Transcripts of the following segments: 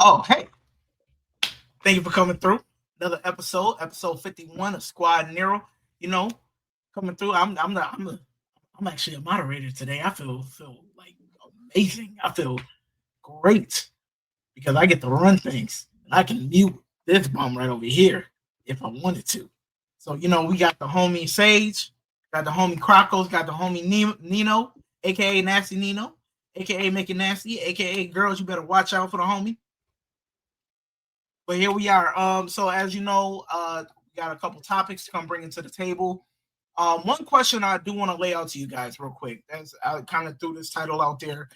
Oh, hey, thank you for coming through. Another episode 51 of Squad Nero. You know, coming through. I'm actually a moderator today. I feel like amazing. I feel great because I get to run things and I can mute this bum right over here if I wanted to. So we got the homie Sage, got the homie Crocos, got the homie Nino, aka Nasty Nino, aka Make It Nasty, aka Girls. You better watch out for the homie. But here we are. So as you know, we got a couple topics to come bring into the table. One question I do want to lay out to you guys real quick. As I kind of threw this title out there.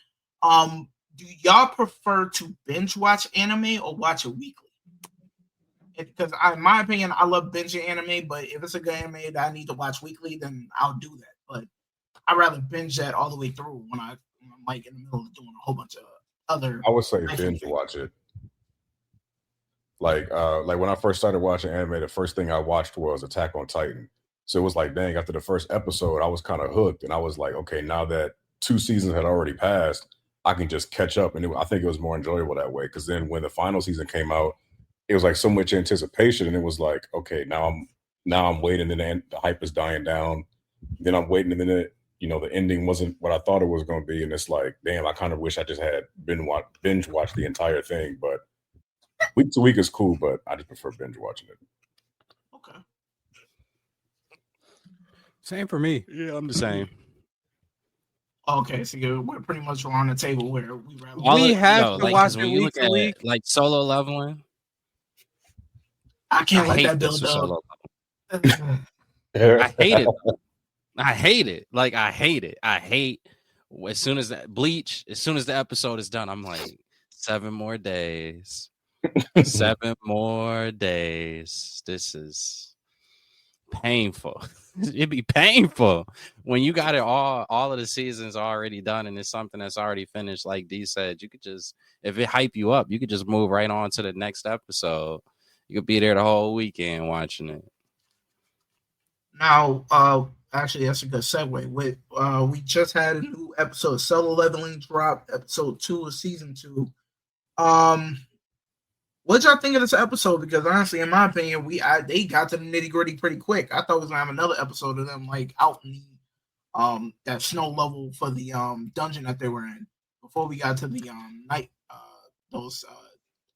Do y'all prefer to binge watch anime or watch it weekly? Because in my opinion, I love binging anime, but if it's a good anime that I need to watch weekly, then I'll do that. But I'd rather binge that all the way through when I'm like in the middle of doing a whole bunch of other. I would say binge watch it. Like when I first started watching anime, the first thing I watched was Attack on Titan. So it was like, dang, after the first episode, I was kind of hooked. And I was like, okay, now that 2 seasons had already passed, I can just catch up. And I think it was more enjoyable that way. Because then when the final season came out, it was like so much anticipation. And it was like, okay, now I'm waiting and the hype is dying down. Then I'm waiting and then the ending wasn't what I thought it was going to be. And it's like, damn, I kind of wish I just had binge watched the entire thing. But week to week is cool, but I just prefer binge watching it. Okay. Same for me. Yeah, I'm the same. Okay, so we're pretty much on the table where we have to watch it week to week, like solo leveling. I can't let that build up. I hate it. I hate it. Like I hate. As soon as that Bleach, as soon as the episode is done, I'm like 7 more days. 7 more days. This is painful. It'd be painful when you got it all of the seasons already done and it's something that's already finished. Like D said, you could just, if it hype you up, you could just move right on to the next episode. You could be there the whole weekend watching it. Now, actually, that's a good segue. We just had a new episode of Solo Leveling drop, episode 2 of season 2. What y'all think of this episode? Because honestly, in my opinion, they got to the nitty gritty pretty quick. I thought we was gonna have another episode of them like out in the that snow level for the dungeon that they were in before we got to the night those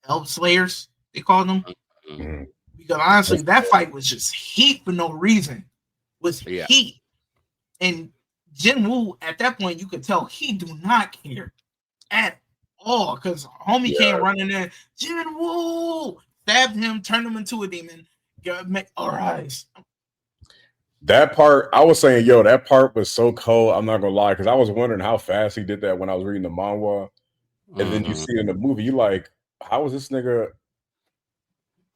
elf slayers they called them. Mm-hmm. Because honestly, that fight was just heat for no reason. Heat, and Jinwoo at that point you could tell he do not care at all, because homie came running in. Jinwoo stabbed him, turned him into a demon. All right. That part, I was saying, that part was so cold. I'm not gonna lie, because I was wondering how fast he did that when I was reading the manhwa, and then you see it in the movie, you like, how is this nigga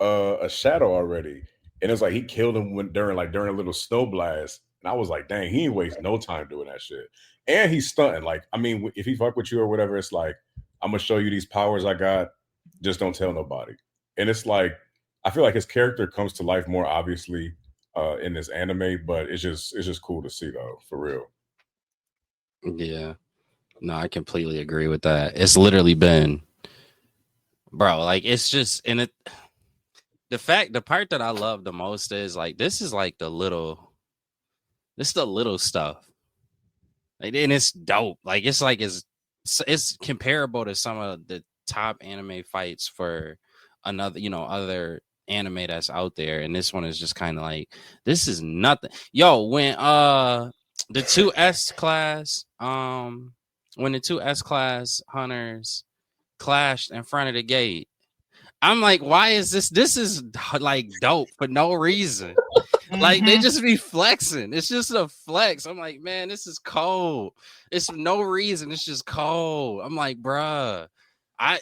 a shadow already? And it's like he killed him during a little snow blast, and I was like, dang, he ain't waste no time doing that shit. And he's stunting. Like, I mean, if he fuck with you or whatever, it's like, I'm gonna show you these powers I got. Just don't tell nobody. And it's like, I feel like his character comes to life more obviously in this anime, but it's just cool to see though, for real. Yeah, no, I completely agree with that. It's literally been, bro, like it's just in it. The part that I love the most is like this is the little stuff, like, and it's dope. Like it's comparable to some of the top anime fights for other anime that's out there, and this one is just kind of like, this is nothing. When the two S class hunters clashed in front of the gate, I'm like, why is this is like dope for no reason. Like they just be flexing. It's just a flex. I'm like, man, this is cold. It's for no reason. It's just cold. I'm like, bruh, I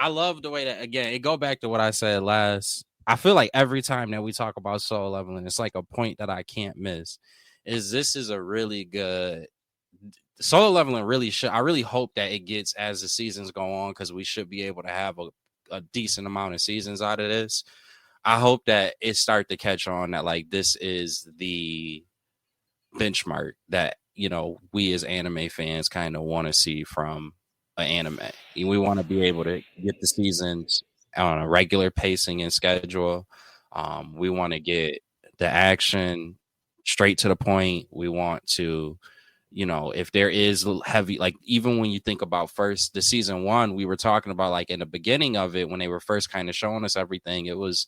love the way that, again, it go back to what I said last. I feel like every time that we talk about solo leveling, it's like a point that I can't miss. This is a really good solo leveling. I really hope that it gets as the seasons go on, because we should be able to have a decent amount of seasons out of this. I hope that it start to catch on that like this is the benchmark that we as anime fans kind of want to see from an anime. We want to be able to get the seasons on a regular pacing and schedule. We want to get the action straight to the point. We want to, if there is heavy, like even when you think about the season 1, we were talking about like in the beginning of it when they were first kind of showing us everything, it was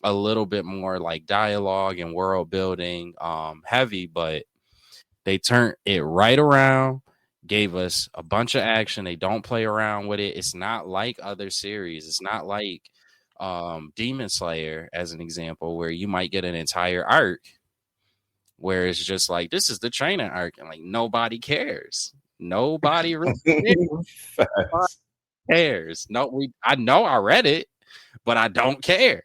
a little bit more like dialogue and world building heavy, but they turned it right around, gave us a bunch of action. They don't play around with it. It's not like other series. It's not like Demon Slayer, as an example, where you might get an entire arc where it's just like, this is the training arc, and like nobody cares. Nobody really cares. No, I know I read it, but I don't care.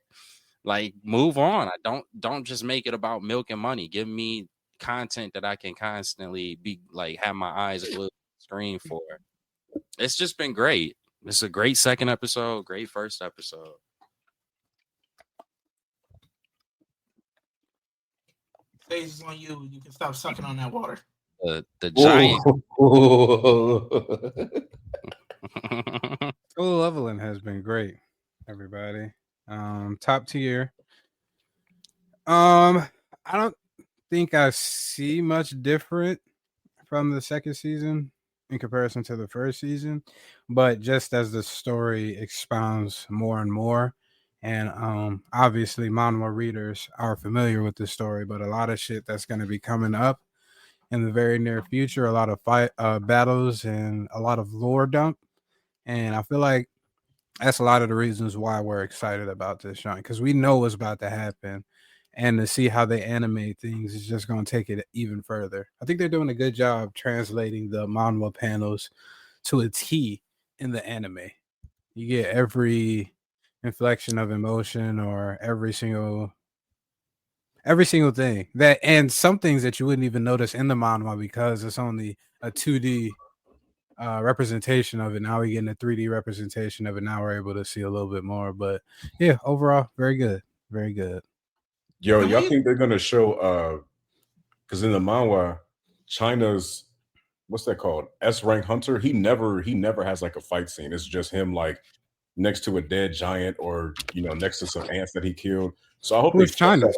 Like, move on. I don't just make it about milk and money. Give me content that I can constantly be like have my eyes glued to the screen for. It's just been great. It's a great second episode, great first episode. Stays on you. You can stop sucking on that water. The giant. Solo leveling has been great, everybody. Top tier. I don't think I see much different from the second season in comparison to the first season, but just as the story expounds more and more, and obviously manhwa readers are familiar with the story, but a lot of shit that's going to be coming up in the very near future, a lot of battles and a lot of lore dump, and I feel like that's a lot of the reasons why we're excited about this joint, because we know what's about to happen, and to see how they animate things is just going to take it even further. I think they're doing a good job translating the manhwa panels to a T in the anime. You get every inflection of emotion or every single thing that, and some things that you wouldn't even notice in the manhwa because it's only a 2D representation of it. Now we're getting a 3D representation of it. Now we're able to see a little bit more, but yeah, overall, very good. Very good. Yo, y'all think they're gonna show because in the manhwa, China's what's that called? S-rank hunter. He never has like a fight scene. It's just him like next to a dead giant or next to some ants that he killed. So I hope Who's China's?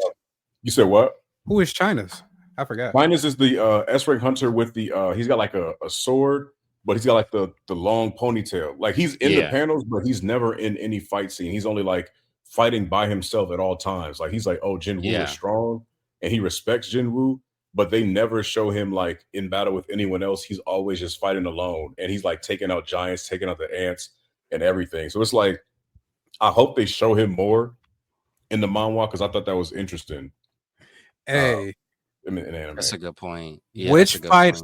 You said what? Who is China's? I forgot. China's is the S-rank hunter with the he's got like a sword, but he's got like the long ponytail. Like he's in the panels, but he's never in any fight scene. He's only like fighting by himself at all times. Like he's like, oh, Jinwoo is strong and he respects Jinwoo, but they never show him like in battle with anyone else. He's always just fighting alone, and he's like taking out giants, taking out the ants and everything. So it's like, I hope they show him more in the manhwa because I thought that was interesting. Hey, in anime. That's a good point. Yeah, which fight?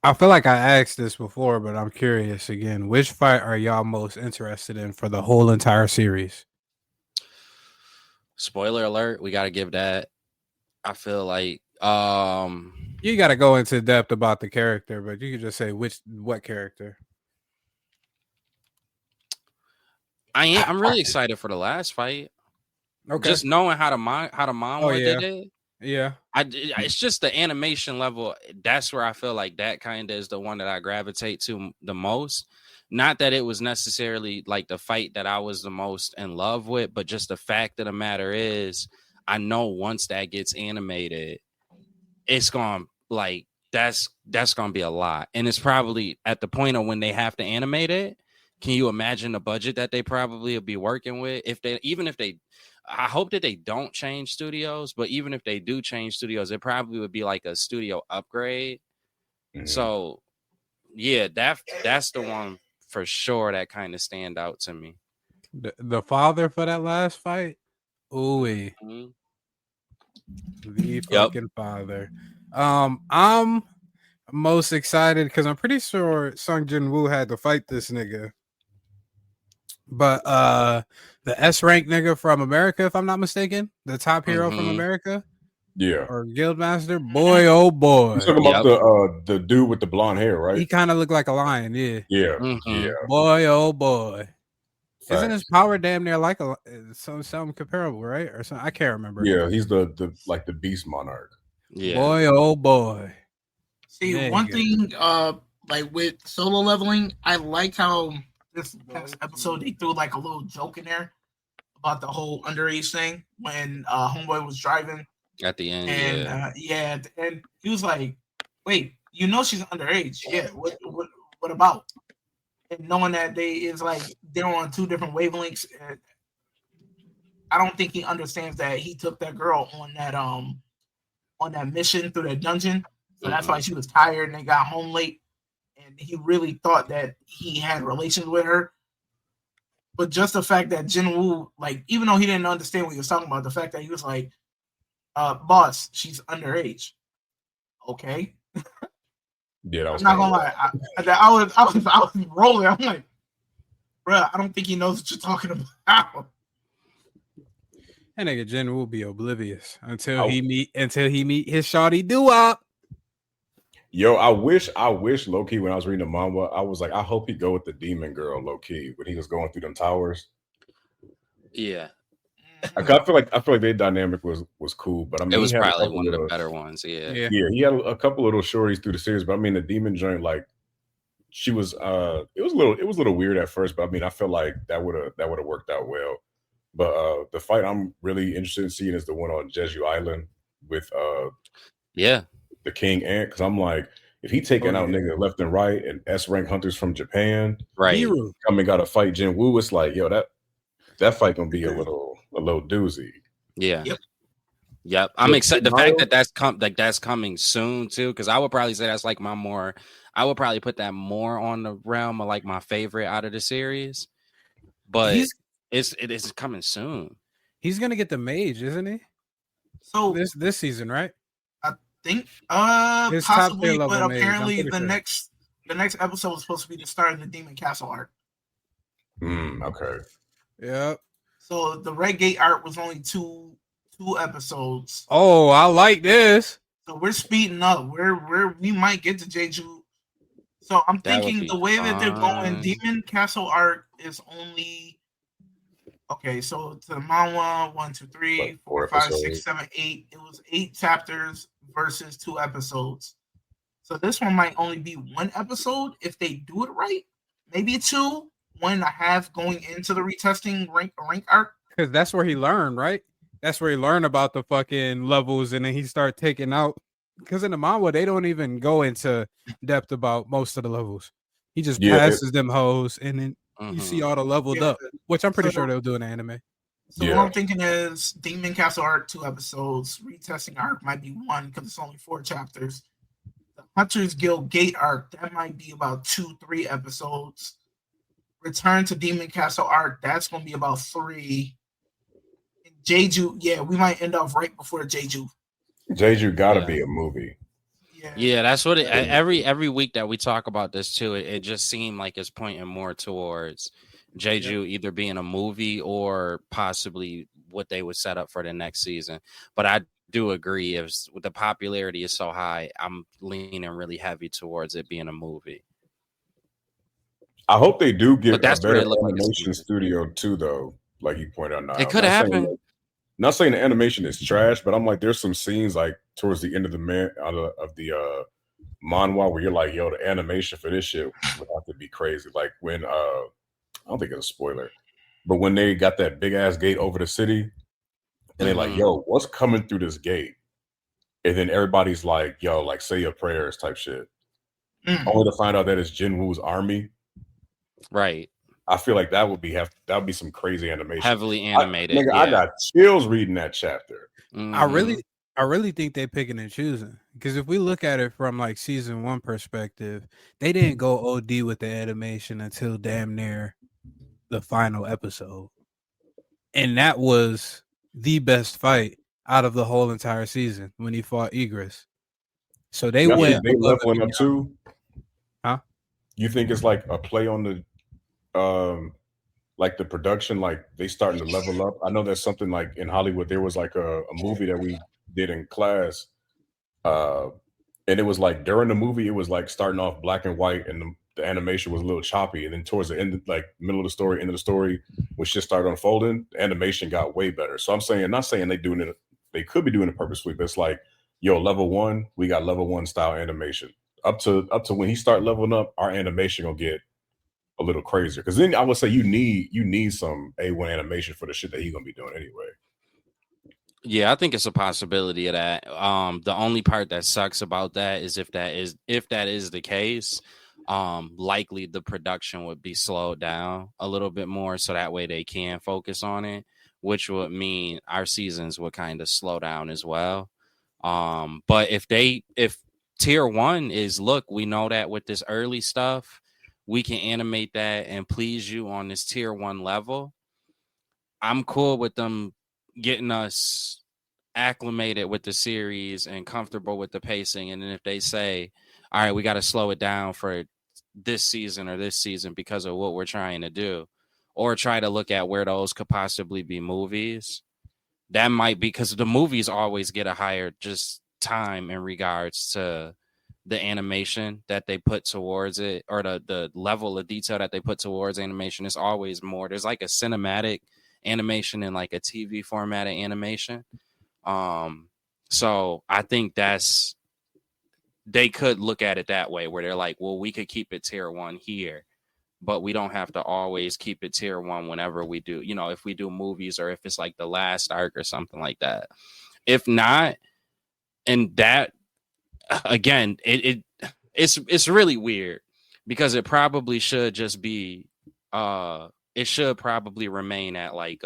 I feel like I asked this before, but I'm curious again. Which fight are y'all most interested in for the whole entire series? Spoiler alert, we got to give that. I feel like you got to go into depth about the character, but you can just say what character. I'm really excited for the last fight. Okay, just knowing how the manhwa did it. Yeah, it's just the animation level. That's where I feel like that kind of is the one that I gravitate to the most. Not that it was necessarily like the fight that I was the most in love with, but just the fact of the matter is, I know once that gets animated, it's gonna like that's gonna be a lot, and it's probably at the point of when they have to animate it. Can you imagine the budget that they probably will be working with if they I hope that they don't change studios, but even if they do change studios, it probably would be like a studio upgrade. Mm-hmm. So yeah, that's the one for sure that kind of stand out to me. The father for that last fight? Ooh, mm-hmm. The fucking father. I'm most excited because I'm pretty sure Sung Jin-woo had to fight this nigga. But the S-rank nigga from America, if I'm not mistaken, the top hero from America, or Guildmaster, boy, oh boy. You're talking about the dude with the blonde hair, right? He kind of looked like a lion, yeah. Boy, oh boy. Facts. Isn't his power damn near like something comparable, right? Or something? I can't remember. Yeah, he's the like the beast monarch. Yeah. Boy, oh boy. See, one thing like with Solo Leveling, I like how this past episode they threw like a little joke in there about the whole underage thing when Homeboy was driving At the end, and yeah. and he was like, "Wait, you know she's underage? Yeah. What about?" And knowing that they is like they're on two different wavelengths, I don't think he understands that he took that girl on that mission through that dungeon. So that's why she was tired and they got home late. And he really thought that he had relations with her. But just the fact that Jin Woo, like, even though he didn't understand what he was talking about, the fact that he was like, boss, she's underage. Okay. Yeah, that was I'm not gonna lie. I was rolling. I'm like, bruh, I don't think he knows what you're talking about. That nigga Jen will be oblivious until he meet his shawty doo-wop. Yo, I wish low-key when I was reading the manga, I was like, I hope he go with the demon girl low-key when he was going through them towers. Yeah. I feel like their dynamic was cool, but I mean, it was probably one of the better ones. Yeah, he had a couple little shorties through the series, but I mean, the demon joint, like, she was, it was a little weird at first, but I mean, I feel like that would have worked out well. But the fight I'm really interested in seeing is the one on Jeju Island with the King Ant, because I'm like, if he taking out niggas left and right and S rank hunters from Japan, right, coming got to fight Jin Woo, it's like, yo, that fight gonna be a little doozy. Yeah. Yep. I'm excited. The fact that that's coming soon too, because I would probably say that's like I would probably put that more on the realm of like my favorite out of the series. But it is coming soon. He's gonna get the mage, isn't he? So this season, right? I think possibly, but apparently the next episode was supposed to be the start of the Demon Castle arc. Okay. Yep. So the Red Gate arc was only two episodes. Oh, I like this. So we're speeding up. We might get to Jeju. So I'm thinking the way that they're going, Demon Castle arc is only okay. So to the manhwa, 1, 2, 3, 4, 5, 6, 7, 8. It was 8 chapters versus 2 episodes. So this one might only be 1 episode if they do it right. Maybe 2, 1.5 going into the retesting rank arc. Because that's where he learned, right? That's where he learned about the fucking levels, and then he started taking out. Because in the manhwa, they don't even go into depth about most of the levels. He just passes them hoes, and then you see all the leveled up, which I'm pretty sure they'll do in the anime. So what I'm thinking is Demon Castle arc 2 episodes, retesting arc might be 1 because it's only 4 chapters. The Hunters Guild Gate arc, that might be about 2, 3 episodes. Return to Demon Castle arc, that's going to be about 3. And Jeju, we might end up right before Jeju. Jeju gotta be a movie. Yeah, that's what every week that we talk about this too, it just seemed like it's pointing more towards Jeju either being a movie or possibly what they would set up for the next season. But I do agree, if the popularity is so high, I'm leaning really heavy towards it being a movie. I hope they do get a better animation studio too, though. Like you pointed out, now it could happen. Not saying the animation is trash, but I'm like, there's some scenes like towards the end of the manhwa where you're like, yo, the animation for this shit would have to be crazy. Like when I don't think it's a spoiler, but when they got that big ass gate over the city, and they're like, yo, what's coming through this gate? And then everybody's like, yo, like say your prayers type shit. Only to find out that it's Jin Woo's army. Right. I feel like that would be some crazy animation. Heavily animated. I got chills reading that chapter. I really think they're picking and choosing, because if we look at it from like season 1 perspective, they didn't go OD with the animation until damn near the final episode, and that was the best fight out of the whole entire season when he fought Egress. So they went. They leveling up too. Huh? You think it's like a play on the like the production, like they starting to level up? I know there's something like in Hollywood, there was like a movie that we did in class, and it was like during the movie, it was like starting off black and white, and the animation was a little choppy, and then towards the end, like middle of the story, end of the story, when shit started unfolding, the animation got way better. So I'm saying, not saying they could be doing it purposely, but it's like, yo, level 1, we got level 1 style animation. up to when he start leveling up, our animation gonna get a little crazier. Because then I would say you need some A1 animation for the shit that he's gonna be doing anyway. Yeah, I think it's a possibility of that. The only part that sucks about that is if that is the case, likely the production would be slowed down a little bit more, so that way they can focus on it, which would mean our seasons would kind of slow down as well. But if tier 1 is, look, we know that with this early stuff, we can animate that and please you on this tier 1 level, I'm cool with them getting us acclimated with the series and comfortable with the pacing. And then if they say, all right, we got to slow it down for this season because of what we're trying to do, or try to look at where those could possibly be movies, that might be, because the movies always get a higher just time in regards to the animation that they put towards it, or the level of detail that they put towards animation is always more. There's like a cinematic animation and like a TV formatted animation. So I think they could look at it that way, where they're like, well, we could keep it tier 1 here, but we don't have to always keep it tier 1 whenever we do, if we do movies, or if it's like the last arc or something like that. If not, and that, again, it's really weird, because it probably should just be, it should probably remain at like,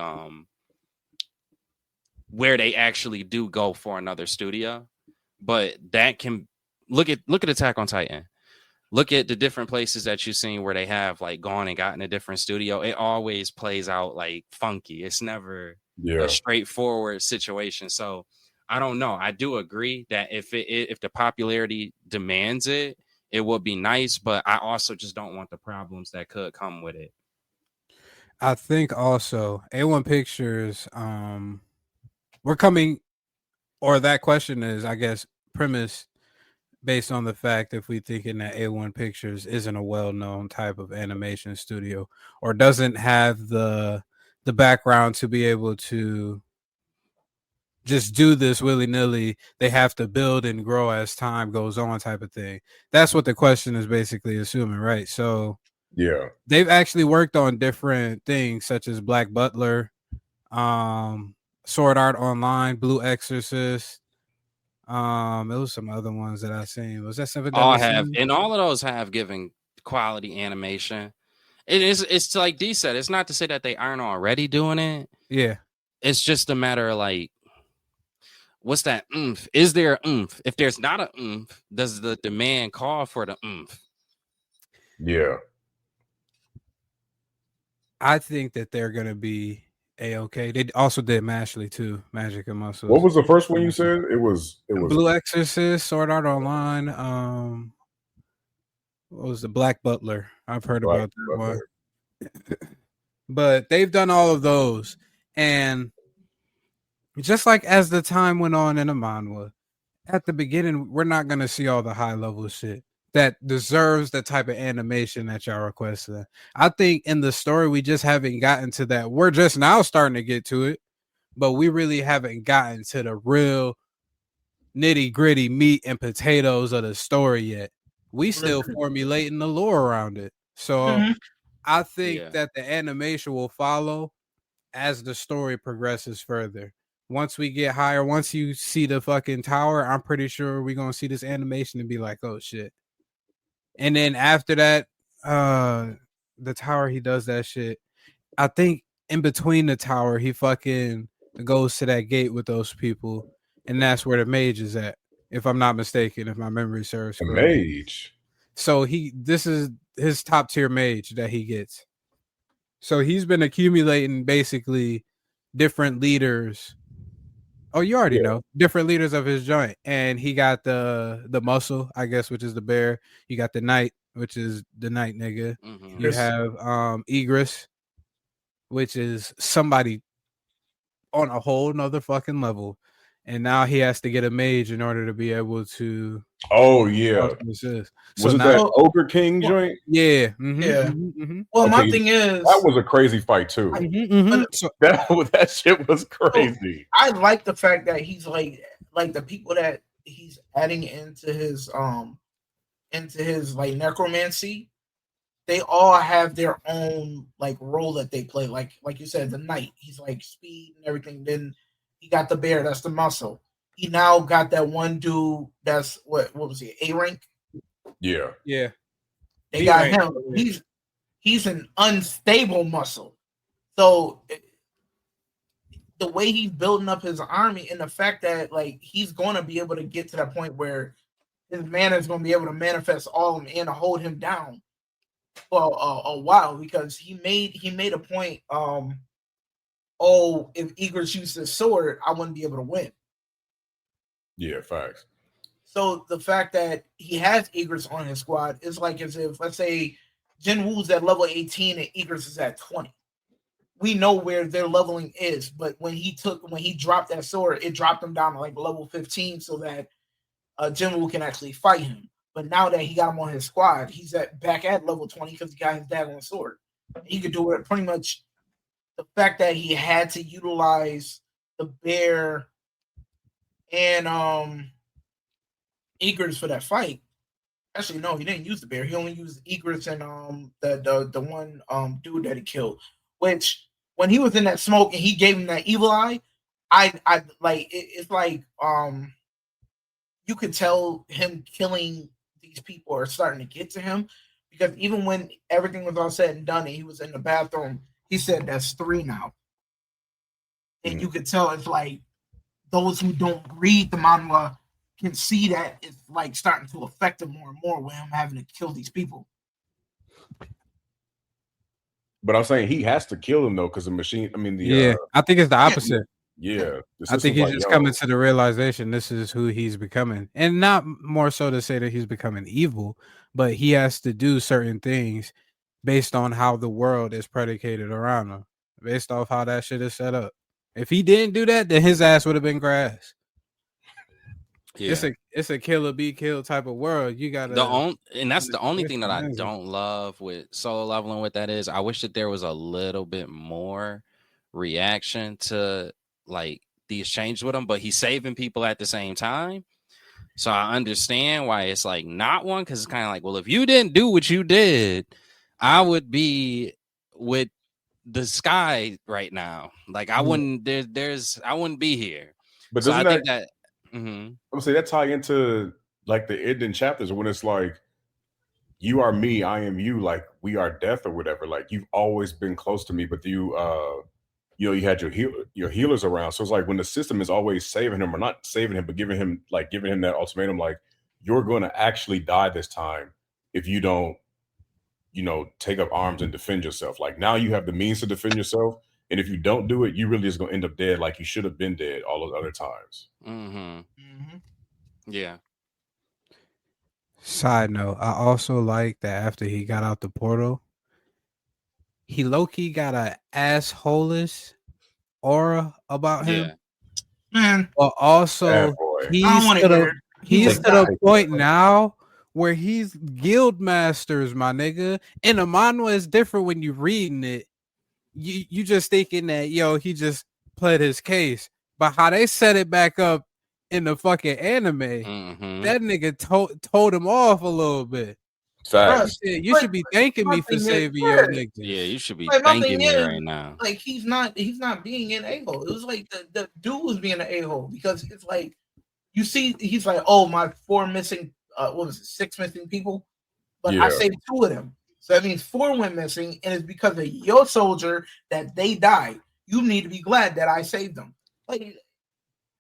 where they actually do go for another studio. But that can look at Attack on Titan. Look at the different places that you've seen where they have like gone and gotten a different studio. It always plays out like funky. It's never a straightforward situation. So I don't know. I do agree that if the popularity demands it, it would be nice, but I also just don't want the problems that could come with it. I think also A1 Pictures, we're coming, or that question is, I guess, premise based on the fact if we thinking that A1 Pictures isn't a well-known type of animation studio, or doesn't have the background to be able to just do this willy-nilly, they have to build and grow as time goes on type of thing. That's what the question is basically assuming, right? So yeah, they've actually worked on different things such as Black Butler, Sword Art Online, Blue Exorcist. It was some other ones that I seen. Was that something that all of those have given quality animation. It's like D said, it's not to say that they aren't already doing it. Yeah. It's just a matter of like, what's that oomph? Is there a oomph? If there's not a oomph, does the demand call for the oomph? Yeah. I think that they're gonna be A-okay. They also did Mashley too, Magic and Muscles. What was the first one you said? It was Blue Exorcist, Sword Art Online. What was the Black Butler? I've heard about that one. But they've done all of those, and just like as the time went on in the manhwa, at the beginning, we're not gonna see all the high level shit that deserves the type of animation that y'all requested. I think in the story, we just haven't gotten to that. We're just now starting to get to it, but we really haven't gotten to the real nitty gritty meat and potatoes of the story yet. We still formulating the lore around it. So I think that the animation will follow as the story progresses further. Once we get higher, once you see the fucking tower, I'm pretty sure we're going to see this animation and be like, oh shit. And then after that, the tower, he does that shit. I think in between the tower, he fucking goes to that gate with those people, and that's where the mage is at, if I'm not mistaken, if my memory serves correct. Mage. So this is his top tier mage that he gets. So he's been accumulating basically different leaders. Oh, you already know different leaders of his joint, and he got the muscle, I guess, which is the bear. You got the knight, which is the knight nigga. Mm-hmm. You have Egress, which is somebody on a whole nother fucking level, and now he has to get a mage in order to be able to. Oh yeah, was it that Ogre King joint? Yeah, Well, okay, my thing is that was a crazy fight too. So, that shit was crazy. I like the fact that he's like the people that he's adding into his into his like necromancy, they all have their own like role that they play. Like you said, the knight, he's like speed and everything. Then he got the bear, that's the muscle. He now got that one dude that's what was he, A rank? Yeah. Yeah. They B got rank. him. He's an unstable muscle. So the way he's building up his army and the fact that like he's going to be able to get to that point where his mana is going to be able to manifest all of them and hold him down for a while, because he made a point. Oh, if Egress used his sword, I wouldn't be able to win. Yeah, facts. So the fact that he has Egress on his squad is like as if, let's say, Jin Woo's at level 18 and Egress is at 20. We know where their leveling is, but when he dropped that sword, it dropped him down to like level 15 so that Jin Woo can actually fight him. But now that he got him on his squad, he's back at level 20 because he got his daggone sword. He could do it pretty much. The fact that he had to utilize the bear and Egress for that fight. Actually, no, he didn't use the bear. He only used Egress and the one dude that he killed. Which when he was in that smoke and he gave him that evil eye, I like it's like you could tell him killing these people are starting to get to him, because even when everything was all said and done and he was in the bathroom, he said that's 3 now. And you could tell it's like those who don't read the manhwa can see that it's like starting to affect him more and more with him having to kill these people. But I'm saying he has to kill him though, because the machine. I mean, I think it's the opposite. Yeah, I think he's just coming to the realization this is who he's becoming, and not more so to say that he's becoming evil, but he has to do certain things based on how the world is predicated around him, based off how that shit is set up. If he didn't do that, then his ass would have been grass. Yeah. It's a kill or be killed type of world. You gotta and that's the only thing that I don't love with solo leveling with that is I wish that there was a little bit more reaction to like the exchange with him, but he's saving people at the same time. So I understand why it's like not one, because it's kind of like, well, if you didn't do what you did, I would be with the sky right now. Like I wouldn't I wouldn't be here. But so doesn't I think that I'm gonna say that tie into like the ending chapters when it's like you are me, I am you, like we are death or whatever. Like you've always been close to me, but you you had your healers around. So it's like when the system is always saving him, or not saving him, but giving him that ultimatum, like you're going to actually die this time if you don't, take up arms and defend yourself. Like now you have the means to defend yourself, and if you don't do it, you really just going to end up dead, like you should have been dead all those other times. Yeah. Side note, I also like that after he got out the portal, he low-key got a asshole-ish aura about him. Man. But also he's to the point now where he's guild masters, my nigga. And the manhwa is different when you reading it. You just thinking that he just played his case. But how they set it back up in the fucking anime, that nigga told him off a little bit. You should be thanking me for saving your niggas. Yeah, you should be thanking me right now. Like he's not being an a-hole. It was like the dude was being an a-hole, because it's like you see he's like, oh, my 4 missing 6 missing people, but I saved 2 of them. So that means 4 went missing, and it's because of your soldier that they died. You need to be glad that I saved them. Like,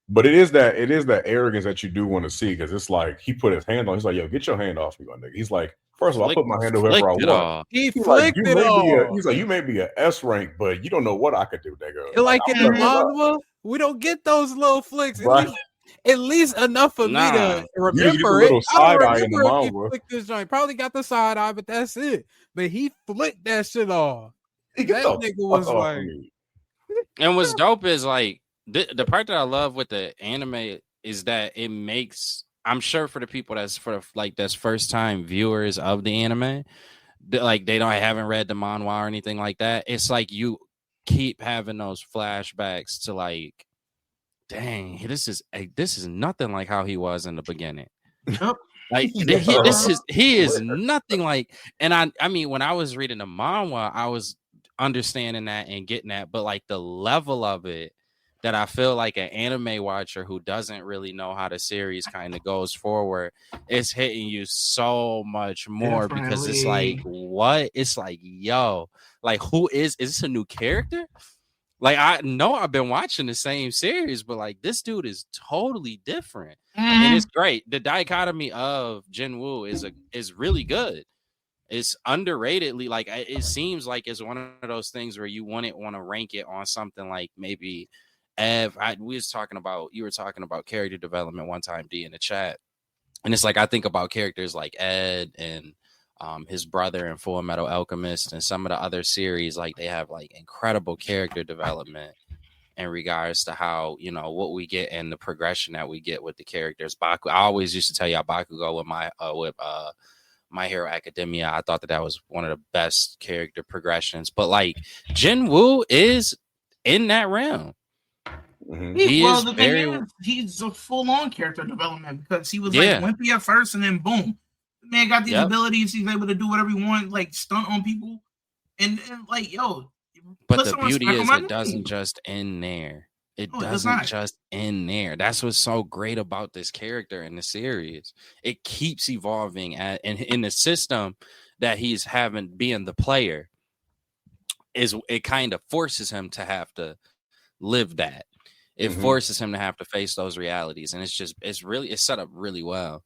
but it is that arrogance that you do want to see, because it's like he put his hand on. He's like, "Yo, get your hand off me, my nigga." He's like, first of all, I put my hand on whoever I want. He flicked it off. He's like, you may be an S rank, but you don't know what I could do, nigga. Like in the manhwa, we don't get those little flicks. At least enough for me to remember it. I don't remember if he flicked this joint. Probably got the side eye, but that's it. But he flicked that shit off. That nigga was like, and what's dope is like the part that I love with the anime is that it makes, I'm sure for the people that's first time viewers of the anime, like they haven't read the manhwa or anything like that. It's like you keep having those flashbacks to like, dang, this is nothing like how he was in the beginning. Yep. Like he is nothing like. And I mean, when I was reading the manhwa, I was understanding that and getting that, but like the level of it that I feel like an anime watcher who doesn't really know how the series kind of goes forward, it's hitting you so much more because it's like, what? It's like, yo, like who is this a new character? Like I know I've been watching the same series, but like this dude is totally different. And it's great. The dichotomy of Jinwoo is really good. It's underratedly, like it seems like it's one of those things where you wouldn't want to rank it on something like maybe you were talking about character development one time, D, in the chat. And it's like I think about characters like Ed and his brother in Full Metal Alchemist and some of the other series, like they have like incredible character development in regards to how, you know, what we get and the progression that we get with the characters. I always used to tell y'all Bakugo with My Hero Academia. I thought that was one of the best character progressions. But like Jinwoo is in that realm. Mm-hmm. He's a full-on character development because he was like wimpy at first and then boom. The man got these abilities. He's able to do whatever he wants, like stunt on people. And like, yo. But the beauty is it doesn't just end there. It doesn't just end there. That's what's so great about this character in the series. It keeps evolving in the system that he's having being the player. It kind of forces him to have to live that. It forces him to have to face those realities. And it's set up really well.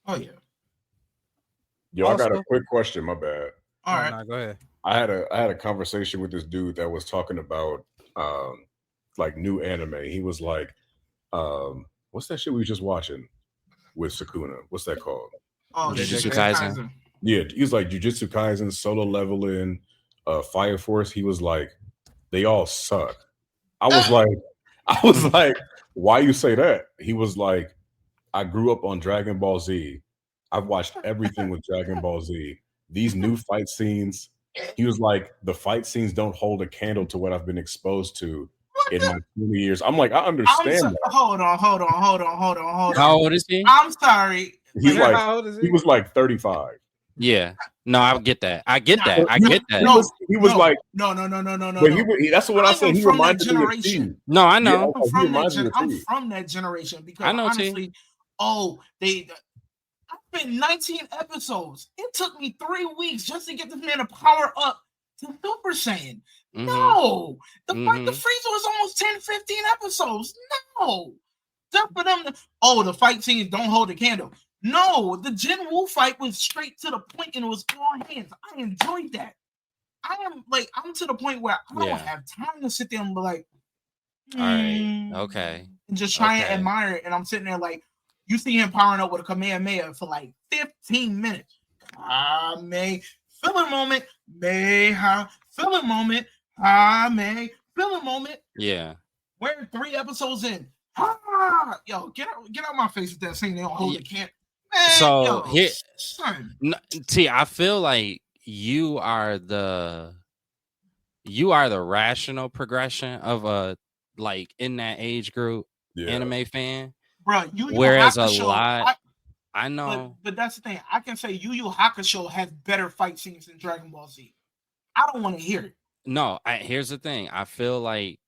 Oh yeah. Yo, I got a quick question. My bad. All right. No, go ahead. I had a conversation with this dude that was talking about like new anime. He was like, what's that shit we were just watching with Sukuna? What's that called? Oh, Jujutsu Kaisen. Yeah, he was like Jujutsu Kaisen, Solo Leveling, Fire Force. He was like, they all suck. I was like, why you say that? He was like, I grew up on Dragon Ball Z. I've watched everything with Dragon Ball Z. These new fight scenes, he was like, the fight scenes don't hold a candle to what I've been exposed to in my 20 years. I'm like, I understand that. Hold on. How old is he? I'm sorry. He's like, how old is he? He was like 35. Yeah. No, I get that. He was like, no. But that's what I said. He reminded me of T. No, I know. I'm from that generation because I know, honestly, I've been 19 episodes. It took me 3 weeks just to get this man to power up to Super Saiyan. Mm-hmm. No, the Frieza was almost 10, 15 episodes. No, just for them the fight scenes don't hold a candle. No, the Jinwoo fight was straight to the point and it was all hands. I enjoyed that. I'm to the point where I don't have time to sit there and be like, all right, okay, and just try and admire it. And I'm sitting there like, you see him powering up with a Kamehameha for like 15 minutes. Filler moment. Filler moment. Filler moment. Yeah. We're 3 episodes in. Yo, get out my face with that saying they don't hold the camp. So here, T, I feel like you are the rational progression of a like in that age group anime fan. Bro, whereas a lot, I know, but that's the thing. I can say Yu Yu Hakusho has better fight scenes than Dragon Ball Z. I don't want to hear it. No, here's the thing. I feel like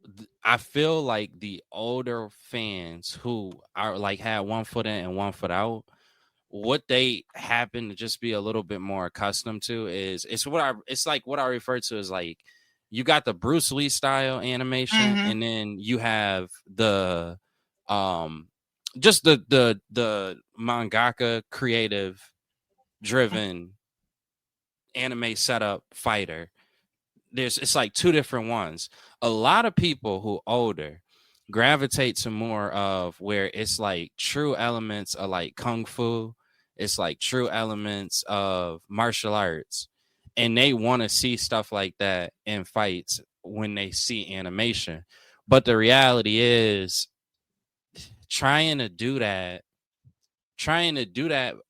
the older fans who are like had one foot in and one foot out, what they happen to just be a little bit more accustomed to is what I refer to as like you got the Bruce Lee style animation, and then you have the just the mangaka creative driven anime setup fighter. It's like 2 different ones. A lot of people who older gravitate to more of where it's like true elements of like kung fu. It's like true elements of martial arts, and they want to see stuff like that in fights when they see animation. But the reality is trying to do that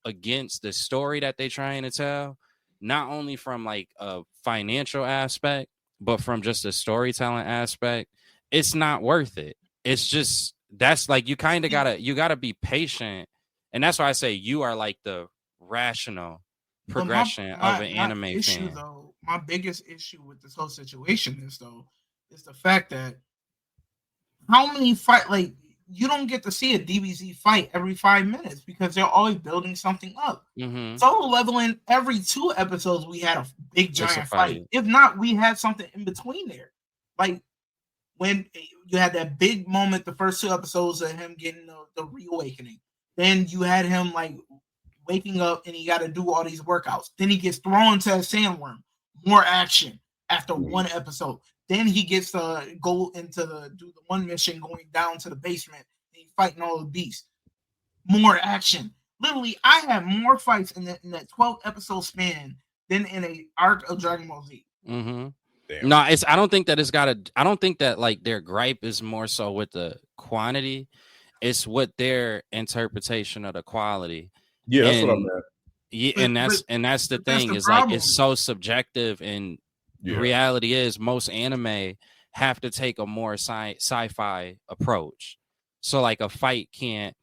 against the story that they're trying to tell, not only from like a financial aspect, but from just a storytelling aspect, it's not worth it. It's just, that's like, you kind of gotta be patient And that's why I say you are like the rational But progression of an my anime issue fan. though, my biggest issue with this whole situation is the fact that how many fight like you don't get to see a DBZ fight every 5 minutes because they're always building something up. Mm-hmm. Solo leveling every 2 episodes we had a big It's a giant fight. fight. If not, we had something in between there. Like when you had that big moment, the first 2 episodes of him getting the reawakening. Then you had him like waking up and he got to do all these workouts. Then he gets thrown to a sandworm. More action after one episode. Then he gets to go into do the one mission going down to the basement and he's fighting all the beasts. More action. Literally, I had more fights in that 12 episode span than in a arc of Dragon Ball Z. Mm-hmm. No, it's. I don't think that it's got a. I don't think that like their gripe is more so with the quantity. It's what their interpretation of the quality. Yeah, that's and, what I meant. But Yeah, and that's the that's thing the is like problem. it's so subjective, and the reality is most anime have to take a more sci-fi approach. So like a fight can't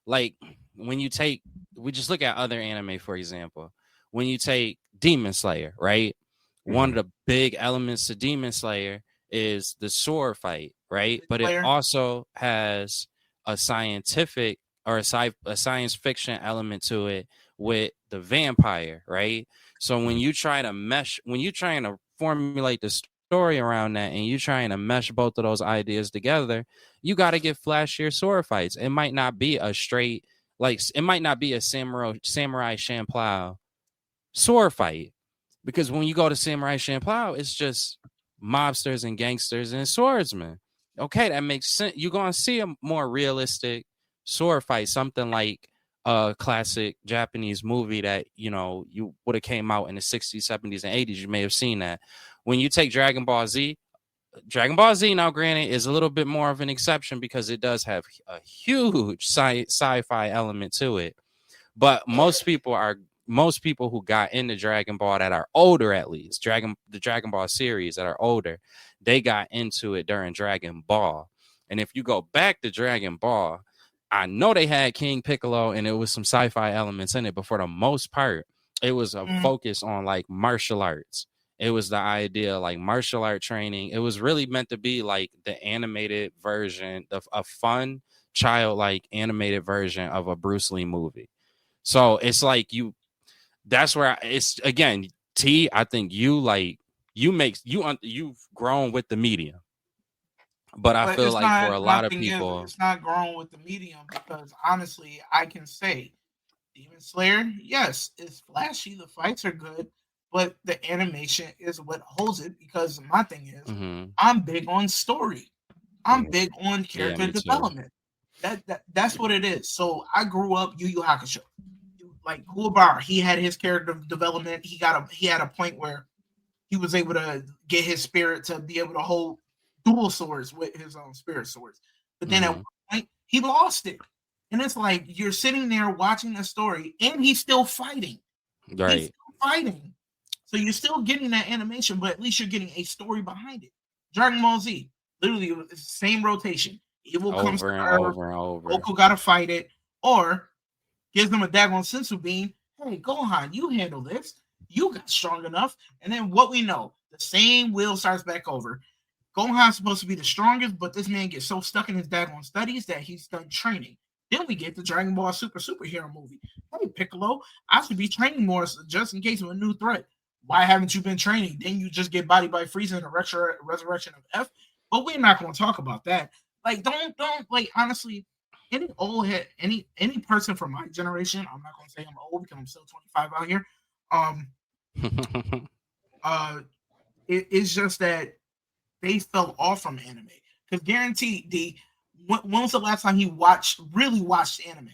like when you take we just look at other anime for example. When you take Demon Slayer, right? One of the big elements to Demon Slayer is the sword fight, right? But it also has a scientific or a science fiction element to it with the vampire, right? So when you try to formulate the story around that and you trying to mesh both of those ideas together, you got to get flashier sword fights. It might not be a straight it might not be a samurai Champloo sword fight, because when you go to Samurai Champloo, it's just mobsters and gangsters and swordsmen. Okay, that makes sense. You're gonna see a more realistic sword fight, something like a classic Japanese movie that you would have came out in the 60s, 70s, and 80s. You may have seen that. When you take Dragon Ball Z, now granted is a little bit more of an exception because it does have a huge sci-fi element to it. But most people who got into Dragon Ball that are older, at least the Dragon Ball series that are older, they got into it during Dragon Ball. And if you go back to Dragon Ball, I know they had King Piccolo and it was some sci-fi elements in it, but for the most part, it was a focus on like martial arts. It was the idea like martial art training. It was really meant to be like the animated version of a fun, childlike animated version of a Bruce Lee movie. So it's like that's where it's again, T. I think you've grown with the medium, but I feel like for a lot of people, it's not growing with the medium because honestly, I can say Demon Slayer, yes, it's flashy, the fights are good, but the animation is what holds it because my thing is I'm big on story. I'm big on character development. That's what it is. So I grew up Yu Yu Hakusho. Like Kuwabara, he had his character development. He had a point where he was able to get his spirit to be able to hold dual swords with his own spirit swords. But then at one point he lost it. And it's like you're sitting there watching the story and he's still fighting. Right. He's still fighting. So you're still getting that animation, but at least you're getting a story behind it. Dragon Ball Z, literally it's the same rotation. Evil comes to Earth, Goku gotta fight it, or gives them a daggone sensu bean. Hey, Gohan, you handle this. You got strong enough. And then what we know, the same wheel starts back over. Gohan's supposed to be the strongest, but this man gets so stuck in his daggone studies that he's done training. Then we get the Dragon Ball superhero movie. Hey, Piccolo, I should be training more just in case of a new threat. Why haven't you been training? Then you just get bodied by Frieza in the resurrection of F. But we're not going to talk about that. Like, don't like honestly. Any old head, any person from my generation, I'm not gonna say I'm old because I'm still 25 out here. It's just that they fell off from anime. Because guaranteed, when was the last time he really watched anime?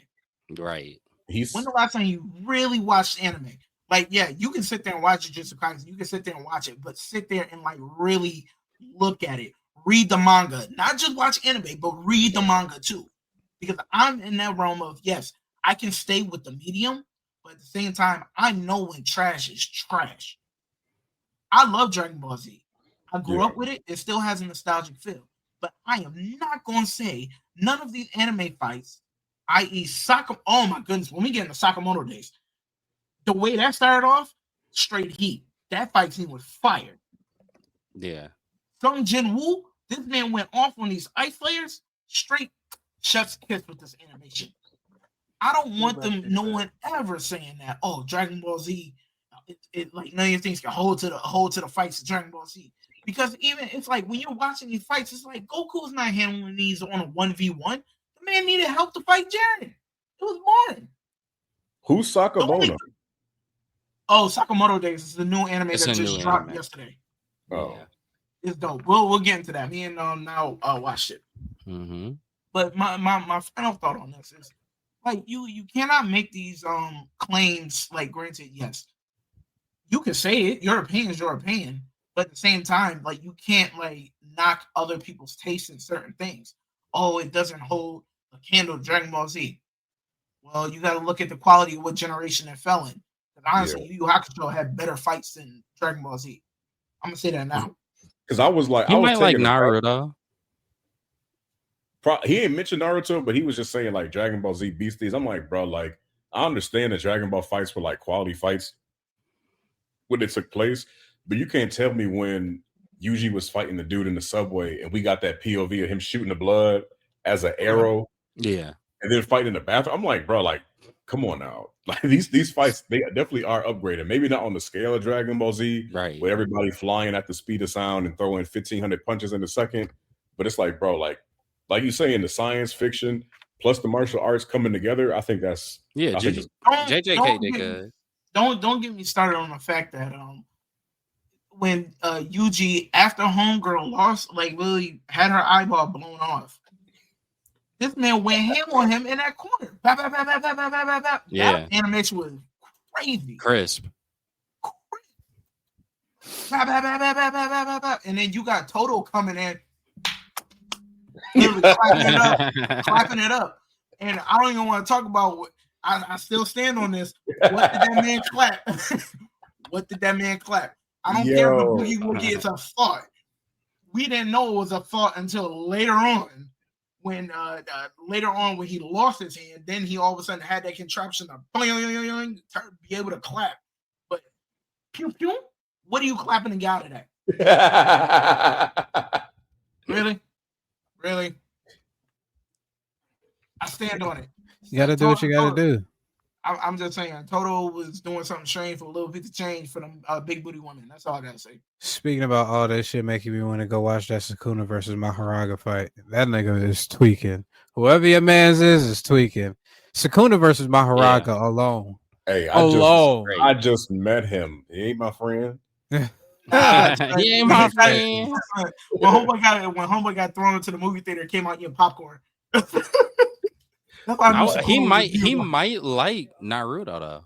Right. When the last time you really watched anime? Like, yeah, you can sit there and watch Jujutsu Kaisen, you can sit there and watch it, but sit there and like really look at it, read the manga, not just watch anime, but read the manga too. Because I'm in that realm of, yes, I can stay with the medium, but at the same time, I know when trash is trash. I love Dragon Ball Z. I grew up with it. It still has a nostalgic feel. But I am not going to say none of these anime fights i.e. Sakamoto. Oh my goodness, when we get into Sakamoto days, the way that started off, straight heat. That fight scene was fire. Yeah. Sung Jin Woo, this man went off on these ice layers, straight chef's kiss with this animation. I don't want no one ever saying that. Oh, Dragon Ball Z, it like none of your things can hold to the fights of Dragon Ball Z. Because even it's like when you're watching these fights, it's like Goku's not handling these on a 1v1. The man needed help to fight Jiren. It was boring. Who's Sakamoto? Sakamoto Days is the new anime It's that a just new dropped anime. yesterday. Oh, Yeah. It's dope. We'll get into that. Me and now watched it. Mm-hmm. But my final thought on this is like you cannot make these claims. Like, granted, yes, you can say it. Your opinion is your opinion, but at the same time, like you can't like knock other people's taste in certain things. Oh, it doesn't hold a candle to Dragon Ball Z. Well, you got to look at the quality of what generation it fell in. Because honestly, Yu Yu Hakusho had better fights than Dragon Ball Z. I'm gonna say that now. because I was You might like Naruto. He ain't mentioned Naruto, but he was just saying like Dragon Ball Z Beasties. I'm like, bro, like I understand that Dragon Ball fights were like quality fights when it took place, but you can't tell me when Yuji was fighting the dude in the subway and we got that POV of him shooting the blood as an arrow, Yeah, and then fighting in the bathroom. I'm like, bro, like, come on now, like these fights they definitely are upgraded. Maybe not on the scale of Dragon Ball Z, right. with everybody flying at the speed of sound and throwing 1,500 punches in a second, but it's like, bro, like you say, in the science fiction plus the martial arts coming together, I think that's JJK did good. Don't get me started on the fact that when Yuji after Homegirl lost, like really had her eyeball blown off, this man went ham on him in that corner. Bap, bap, bap, bap, bap, bap, bap, bap. Yeah. That animation was crazy. Crisp. Bap, bap, bap, bap, bap, bap, bap, bap, bap. And then you got Toto coming in, literally clapping it up. And I don't even want to talk about what I still stand on this. What did that man clap? What did that man clap? I don't care if the Boogie Woogie is a thought. We didn't know it was a thought until later on when he lost his hand. Then he all of a sudden had that contraption to be able to clap. But pew pew, what are you clapping and got at that? Really? I stand on it. You gotta do what you gotta do. I'm just saying, Toto was doing something strange for a little bit of change for them big booty women. That's all I gotta say. Speaking about all that shit, making me want to go watch that Sukuna versus Maharaga fight. That nigga is tweaking. Whoever your man's is tweaking. Sukuna versus Maharaga alone. Hey, I just met him. He ain't my friend. He ain't my friend. When homeboy got thrown into the movie theater, came out eating popcorn. He might like Naruto though.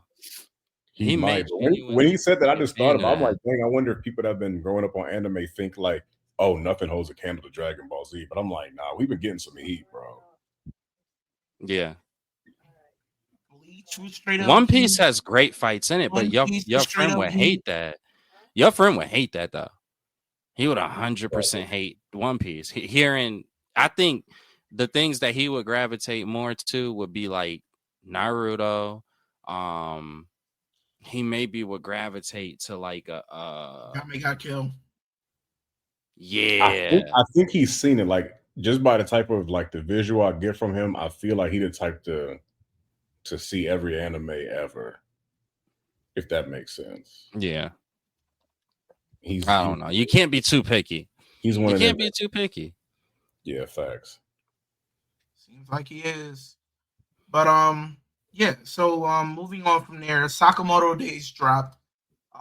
He might. When he said that, I just thought about. I'm like, dang, I wonder if people that have been growing up on anime think like, oh, nothing holds a candle to Dragon Ball Z. But I'm like, nah, we've been getting some heat, bro. Yeah. One Piece has great fights in it, but your friend would hate that. Your friend would hate that though. He would 100% hate One Piece. I think the things that he would gravitate more to would be like Naruto. He maybe would gravitate to like Yami got killed. Yeah, I think he's seen it. Like just by the type of like the visual I get from him, I feel like he the type to see every anime ever, if that makes sense. Yeah, I don't know. You can't be too picky. He's one. You can't be too picky. Yeah, facts. Seems like he is. But yeah, so moving on from there, Sakamoto Days dropped.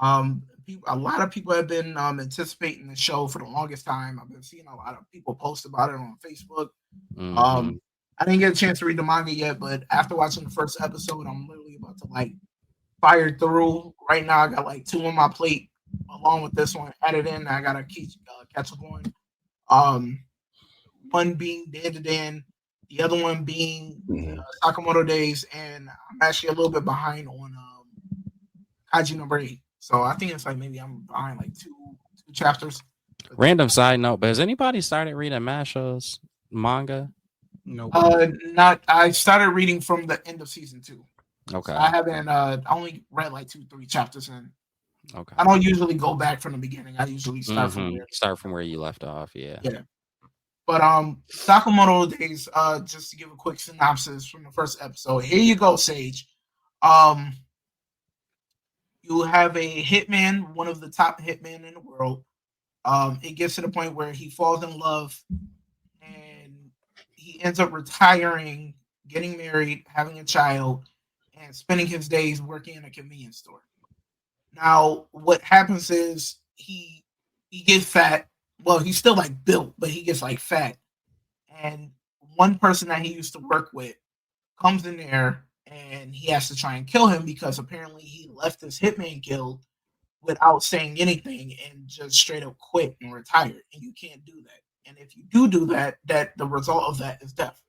A lot of people have been anticipating the show for the longest time. I've been seeing a lot of people post about it on Facebook. Mm-hmm. I didn't get a chance to read the manga yet, but after watching the first episode, I'm literally about to like fire through. Right now, I got like 2 on my plate, along with this one added in. I gotta keep catch up on. One being Dan to Dan, the other one being Sakamoto Days, and I'm actually a little bit behind on Kaiji number 8. So I think it's like maybe I'm behind like two chapters. Random side note, but has anybody started reading Masho's manga? Nope. Not. I started reading from the end of season 2. Okay. So I haven't. I only read like 2-3 chapters in. Okay. I don't usually go back from the beginning. I usually start from where. Start from where you left off. Yeah. Yeah. But Sakamoto Days. Just to give a quick synopsis from the first episode. Here you go, Sage. Um, you have a hitman, one of the top hitmen in the world. It gets to the point where he falls in love, and he ends up retiring, getting married, having a child, and spending his days working in a convenience store. Now, what happens is he gets fat. Well, he's still like built, but he gets like fat. And one person that he used to work with comes in there, and he has to try and kill him because apparently he left his hitman guild without saying anything and just straight up quit and retired. And you can't do that. And if you do that, that the result of that is death.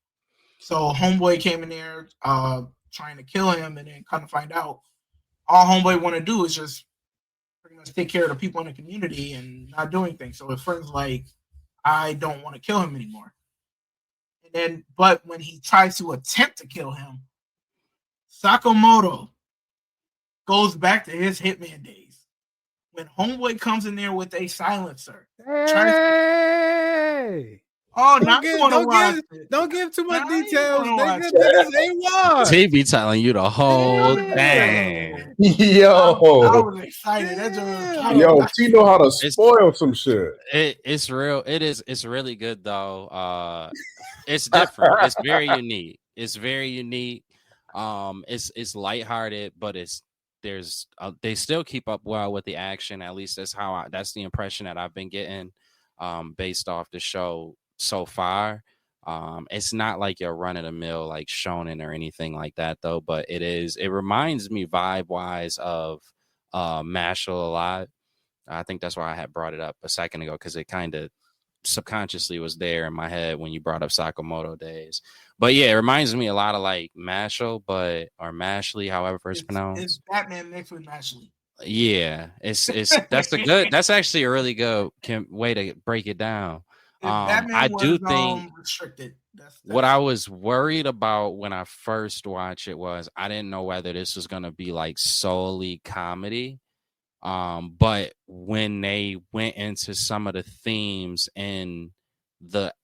So homeboy came in there trying to kill him, and then kind of find out all homeboy want to do is just pretty much take care of the people in the community and not do anything. So his friends like, I don't want to kill him anymore. And then, but when he tries to attempt to kill him, Sakamoto goes back to his hitman days. When homeboy comes in there with a silencer, Hey! now you want to watch it. Don't give too much Now you details. wanna watch Niggas ain't watch. He be telling you the whole Yeah. thing. Yo, I was excited. That joke was yo, T know how to spoil some shit. It's real. It's really good though. It's different. It's very unique. It's very unique. It's lighthearted, but they still keep up well with the action. At least that's the impression that I've been getting, based off the show so far. It's not like your run of the mill like shonen or anything like that though, but it reminds me vibe wise of Mashal a lot. I think that's why I had brought it up a second ago, because it kind of subconsciously was there in my head when you brought up Sakamoto Days. But yeah, it reminds me a lot of like Mashal, or Mashley, however it's pronounced. It's Batman mixed with Mashley. Yeah, that's actually a really good way to break it down. I do think restricted. That's what I was worried about when I first watched it was I didn't know whether this was gonna be like solely comedy. But when they went into some of the themes in the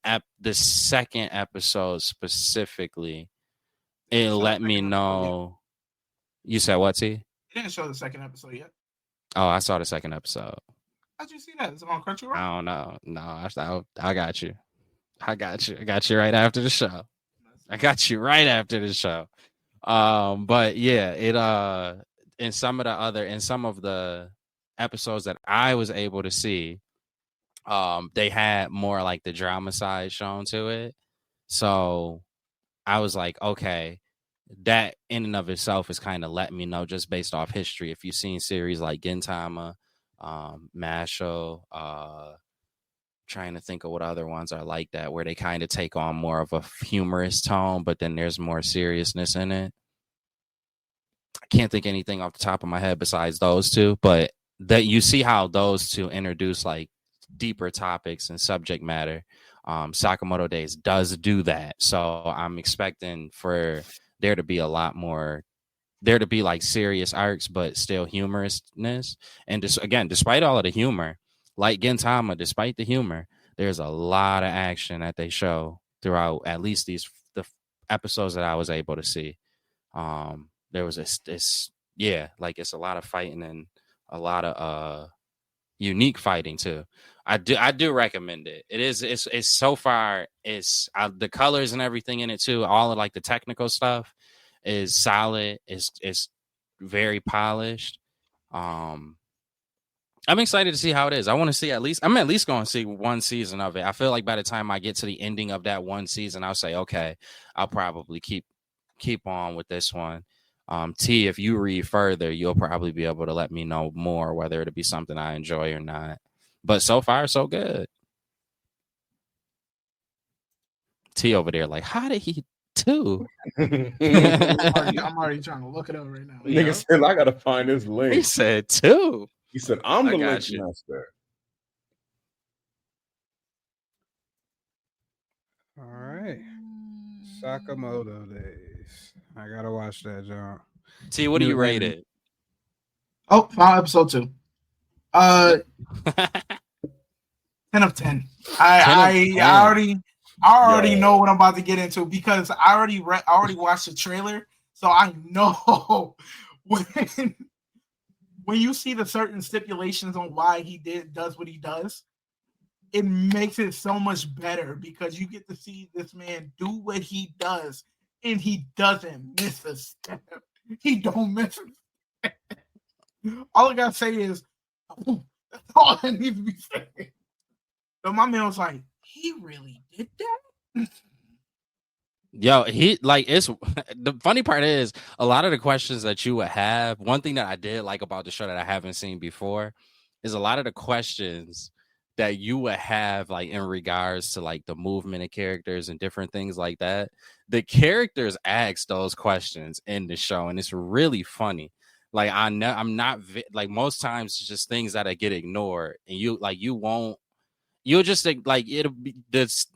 second episode specifically, it let me know. You said what, T? You didn't show the second episode yet. Oh, I saw the second episode. How'd you see that? Is it on Crunchyroll? I don't know. No, I got you. I got you right after the show. I got you right after the show. But yeah, it in some of the episodes that I was able to see, they had more like the drama side shown to it. So I was like, okay, that in and of itself is kind of letting me know, just based off history. If you've seen series like Gintama, Masho, trying to think of what other ones are like that, where they kind of take on more of a humorous tone, but then there's more seriousness in it. I can't think anything off the top of my head besides those two, but that you see how those two introduce like deeper topics and subject matter. Sakamoto Days does do that. So I'm expecting for there to be a lot more, there to be like serious arcs, but still humorousness. And again, despite all of the humor, like Gintama, despite the humor, there's a lot of action that they show throughout at least the episodes that I was able to see. There was it's a lot of fighting and a lot of unique fighting too. I do recommend it. It's so far the colors and everything in it too. All of like the technical stuff is solid. It's very polished. I'm excited to see how it is. I want to see I'm at least going to see one season of it. I feel like by the time I get to the ending of that one season, I'll say, okay, I'll probably keep on with this one. T, if you read further, you'll probably be able to let me know more whether it'll be something I enjoy or not. But so far, so good. T over there, like, how did he do? I'm already trying to look it up right now. Nigga said, I gotta find this link. He said 2. He said, I'm the link master. All right. Sakamoto Days. I gotta watch that, John. T, what do you rate it? Oh, final episode 2. 10 of 10. 10 of I 10. already know what I'm about to get into because I already watched the trailer, so I know when you see the certain stipulations on why he does what he does, it makes it so much better because you get to see this man do what he does, and he doesn't miss a step. He don't miss a step. All I gotta say is, oh, that's all I need to be saying. But my man was like, he really did that? Yo, he like it's the funny part is a lot of the questions that you would have. One thing that I did like about the show that I haven't seen before is a lot of the questions that you would have like in regards to like the movement of characters and different things like that. The characters ask those questions in the show, and it's really funny. Like I'm not like most times it's just things that I get ignored, and you'll just think like it'll be this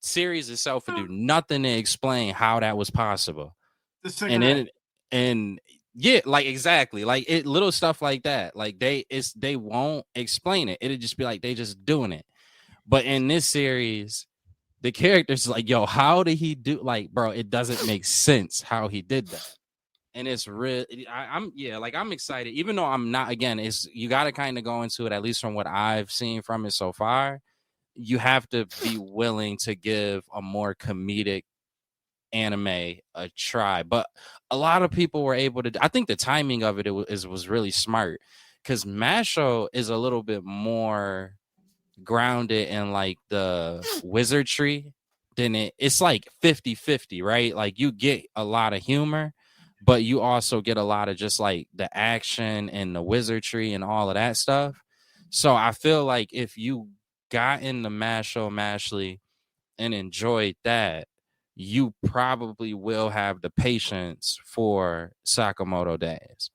series itself would do nothing to explain how that was possible. And then yeah, like exactly, like it little stuff like that. Like they won't explain it. It'll just be like they just doing it. But in this series, the characters like, yo, how did he do? Like, bro, it doesn't make sense how he did that. And it's real. I'm excited, even though I'm not. Again, it's you got to kind of go into it, at least from what I've seen from it so far. You have to be willing to give a more comedic anime a try. But a lot of people were able to. I think the timing of it was really smart because Masho is a little bit more grounded in like the wizardry than it's like 50-50, right? Like you get a lot of humor, but you also get a lot of just like the action and the wizardry and all of that stuff. So I feel like if you got into Mashley and enjoyed that, you probably will have the patience for Sakamoto Days.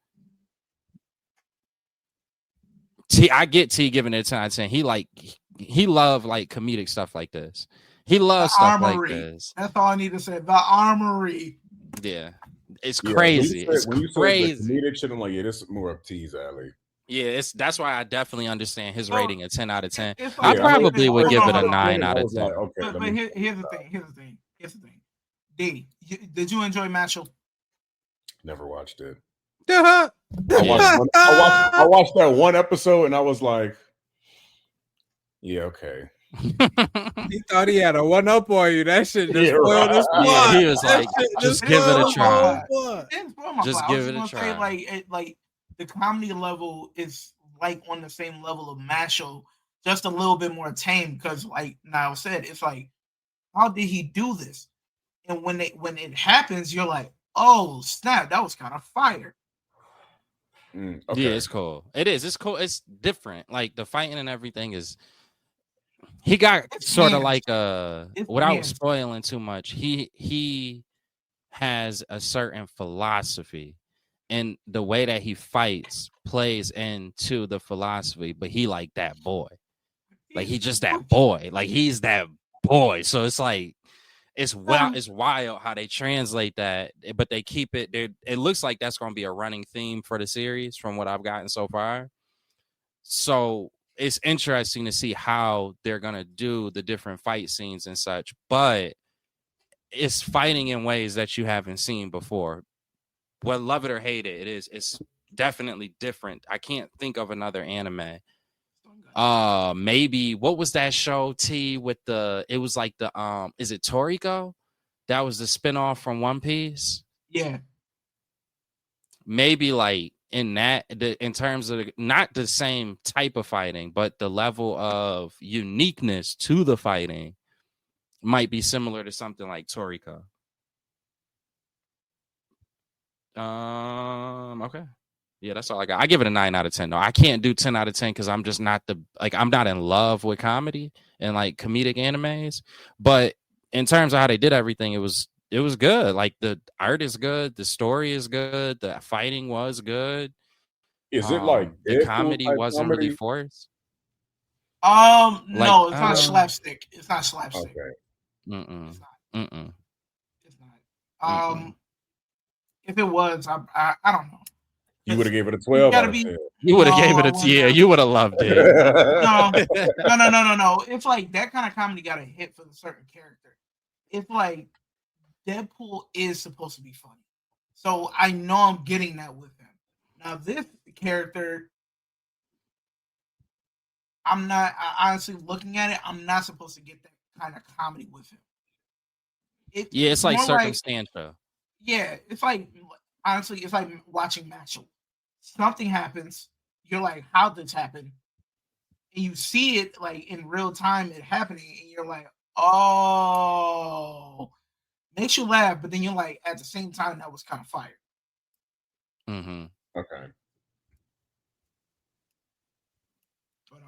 I get T giving it 10 out of 10. He loved like comedic stuff like this. He loves stuff like this. That's all I need to say. The Armory. Yeah. It's crazy. When you said the comedic shit, I'm like, yeah, this is more up T's alley. Yeah, that's why I definitely understand his rating at 10 out of 10. I probably would give it a 9 out of 10. Like, okay, but here's the thing. D, did you enjoy Masho? Never watched it. Yeah. I watched that one episode and I was like, yeah, okay. He thought he had a 1-up on you. That shit just spoiled his plot. Yeah, he was like, just give it a try. Just give it a try. Like the comedy level is like on the same level of Masho, just a little bit more tame. Because like Niall said, it's like, how did he do this? And when it happens, you're like, oh snap, that was kind of fire. Okay. Yeah, it's cool. It is. It's cool. It's different. Like the fighting and everything is. He got sort of like without spoiling too much. He has a certain philosophy, and the way that he fights plays into the philosophy. But he like that boy, like he just that boy. Like he's that boy. So it's like. It's wild how they translate that, but they keep it there. It looks like that's going to be a running theme for the series from what I've gotten so far. So it's interesting to see how they're going to do the different fight scenes and such, but it's fighting in ways that you haven't seen before. Well, love it or hate it, it's definitely different. I can't think of another anime. Maybe what was that show T with it was like the is it Toriko? That was the spinoff from One Piece. Yeah. Maybe like in terms of not the same type of fighting, but the level of uniqueness to the fighting might be similar to something like Toriko. Okay. Yeah, that's all I got. I give it a 9 out of 10. No, I can't do 10 out of 10 because I'm just not I'm not in love with comedy and like comedic animes. But in terms of how they did everything, it was good. Like the art is good, the story is good, the fighting was good. Is it like the comedy wasn't really forced? No, it's not slapstick. It's not slapstick. Okay. It's If it was, I don't know. You would have gave it a You 12 gotta out of be. 10. You would have No, gave it I a wouldn't yeah. have. You would have loved it. No. It's like that kind of comedy got to hit for a certain character. It's like Deadpool is supposed to be funny, so I know I'm getting that with him. Now this character, I'm not. Honestly, looking at it, I'm not supposed to get that kind of comedy with him. Yeah, It's it's like more like circumstantial. yeah, it's like honestly, it's like watching Matchel. Something happens, you're like, how did this happen? And you see it like in real time, it happening, and you're like, oh, makes you laugh, but then you're like, at the same time, that was kind of fire. Mm-hmm. Okay. But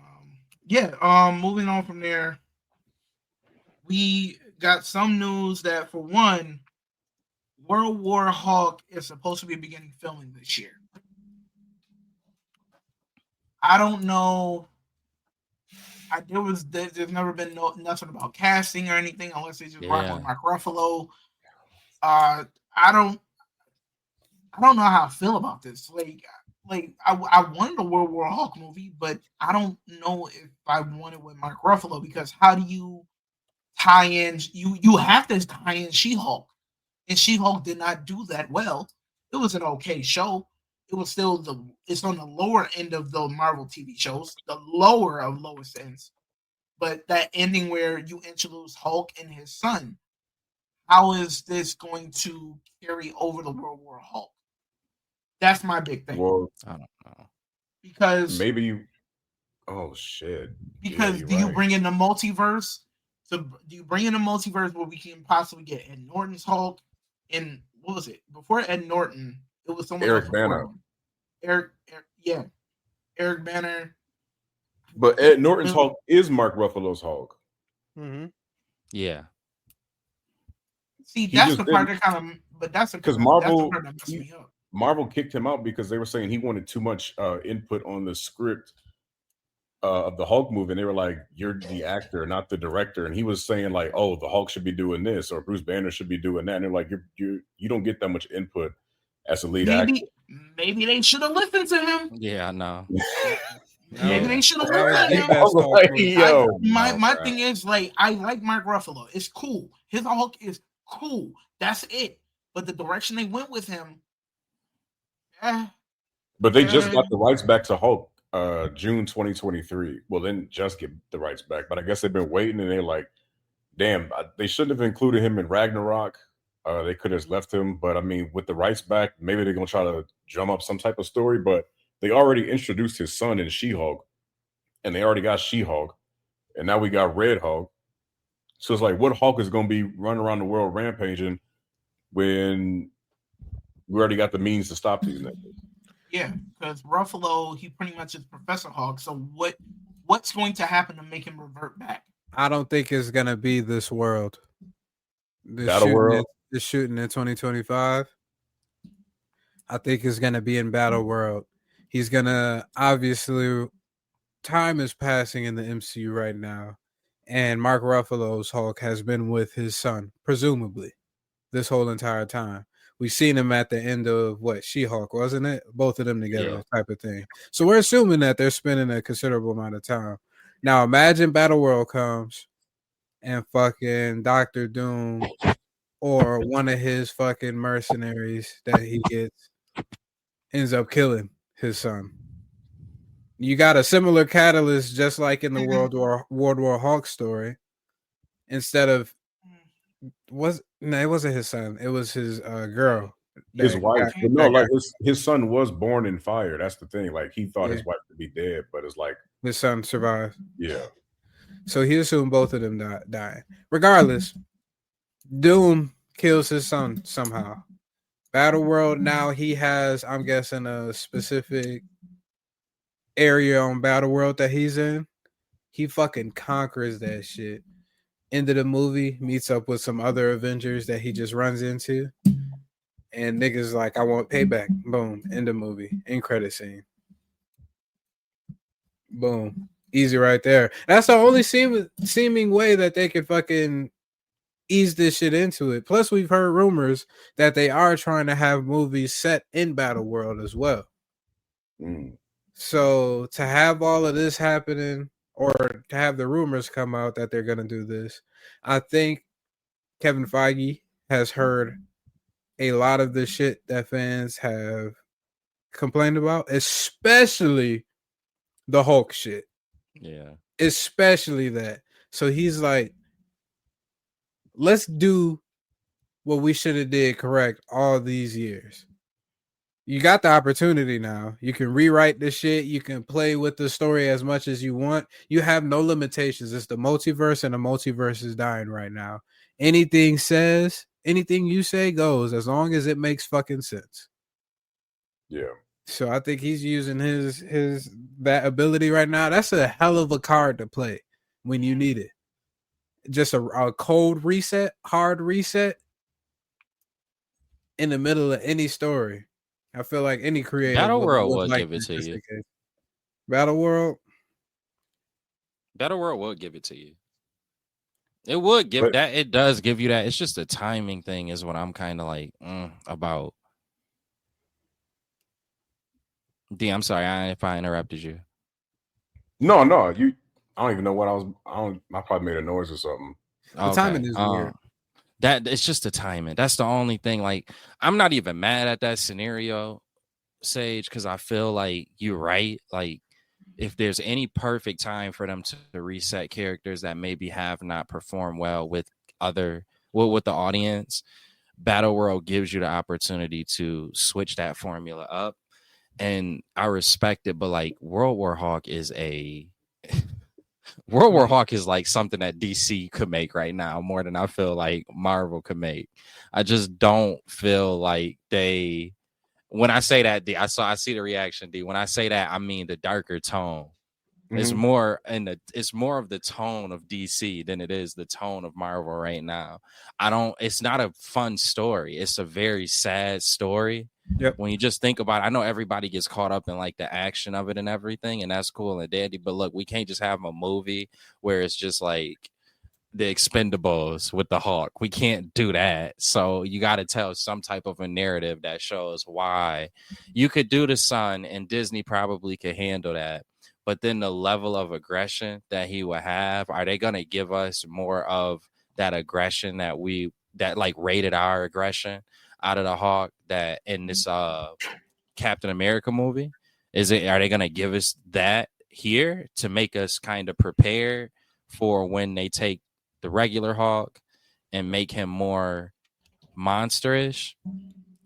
yeah, moving on from there, we got some news that for one, World War Hulk is supposed to be beginning filming this year. I don't know. There's never been nothing about casting or anything unless they just rock with Yeah. Mark Ruffalo. I don't know how I feel about this. I wanted a World War Hulk movie, but I don't know if I want it with Mark Ruffalo because how do you tie in? You have to tie in She-Hulk, and She-Hulk did not do that well. It was an okay show. It was still it's on the lower end of the Marvel TV shows, the lower of lowest ends. But that ending where you introduce Hulk and his son, how is this going to carry over the World War Hulk? That's my big thing. Well, I don't know. Because maybe you. Oh shit. Yeah, you're do you right. bring in the multiverse? So do you bring in a multiverse where we can possibly get Ed Norton's Hulk? And what was it before Ed Norton? It was someone Eric else before Bana. him. Yeah, Eric Banner. But Ed Norton's Hulk is Mark Ruffalo's Hulk. Mm-hmm. Yeah. See, He that's just the part didn't that kind of, but that's the because part that messed me up. Marvel kicked him out because they were saying he wanted too much input on the script of the Hulk movie. And they were like, "You're the actor, not the director." And he was saying like, "Oh, the Hulk should be doing this, or Bruce Banner should be doing that." And they're like, "You don't get that much input as a lead actor." Maybe they should have listened to him. Yeah, I know. Maybe they should have That was listened to the him. best Hulk Like, movie. yo, My thing is like I like Mark Ruffalo. It's cool. His Hulk is cool. That's it. But the direction they went with him, but they just got the rights back to Hulk June 2023. Well, then just get the rights back, but I guess they've been waiting, and they're like, "Damn, they shouldn't have included him in Ragnarok. They could have left him, but I mean, with the rights back, maybe they're gonna try to drum up some type of story. But they already introduced his son in She-Hulk, and they already got She-Hulk, and now we got Red Hulk. So it's like, what Hulk is gonna be running around the world rampaging when we already got the means to stop these niggas?" Yeah, because Ruffalo, he pretty much is Professor Hulk. So what's going to happen to make him revert back? I don't think it's gonna be this world. Battle World? The shooting in 2025. I think it's gonna be in Battle World. He's gonna obviously time is passing in the MCU right now, and Mark Ruffalo's Hulk has been with his son, presumably, this whole entire time. We've seen him at the end of She-Hulk, wasn't it? Both of them together, type of thing. So we're assuming that they're spending a considerable amount of time. Now imagine Battle World comes and fucking Doctor Doom or one of his fucking mercenaries that he gets ends up killing his son. You got a similar catalyst, just like in the World War Hulk story. Instead of it wasn't his son. It was his girl. His wife. But no, like his son was born in fire. That's the thing. Like he thought his wife would be dead, but it's like his son survived. Yeah. So he assumed both of them died. Regardless, Doom kills his son somehow. Battle World now he has, I'm guessing, a specific area on Battle World that he's in. He fucking conquers that shit. End of the movie, meets up with some other Avengers that he just runs into. And niggas like, I want payback. Boom. End of movie. End credit scene. Boom. Easy right there. That's the only seeming way that they could fucking ease this shit into it. Plus, we've heard rumors that they are trying to have movies set in Battle World as well. So to have all of this happening, or to have the rumors come out that they're gonna do this, I think Kevin Feige has heard a lot of the shit that fans have complained about, especially the Hulk shit. Yeah. Especially that. So he's like, let's do what we should have did correct all these years. You got the opportunity now. You can rewrite this shit. You can play with the story as much as you want. You have no limitations. It's the multiverse, and the multiverse is dying right now. Anything you say goes, as long as it makes fucking sense. Yeah. So I think he's using his that ability right now. That's a hell of a card to play when you need it. Just a cold reset, hard reset in the middle of any story. I feel like any creative Battle World would will like give it to you. Battle World will give it to you. It would give that. It does give you that. It's just a timing thing, is what I'm kind of like about. D, I'm sorry if I interrupted you. No, you. I don't even know what I was. I probably made a noise or something. The timing is weird. That it's just the timing. That's the only thing. Like, I'm not even mad at that scenario, Sage, because I feel like you're right. Like, if there's any perfect time for them to reset characters that maybe have not performed well with the audience, Battle World gives you the opportunity to switch that formula up. And I respect it, but like World War Hawk is like something that DC could make right now more than I feel like Marvel could make. I just don't feel like they. When I say that, D, I see the reaction, D. When I say that, I mean the darker tone. Mm-hmm. It's more of the tone of DC than it is the tone of Marvel right now. It's not a fun story. It's a very sad story. Yep. When you just think about it, I know everybody gets caught up in like the action of it and everything, and that's cool and dandy. But look, we can't just have a movie where it's just like the Expendables with the Hawk. We can't do that. So you got to tell some type of a narrative that shows why. You could do the Sun, and Disney probably could handle that. But then the level of aggression that he would have, are they going to give us more of that aggression that like rated R aggression out of the Hawk that in this Captain America movie? Are they going to give us that here to make us kind of prepare for when they take the regular Hawk and make him more monsterish?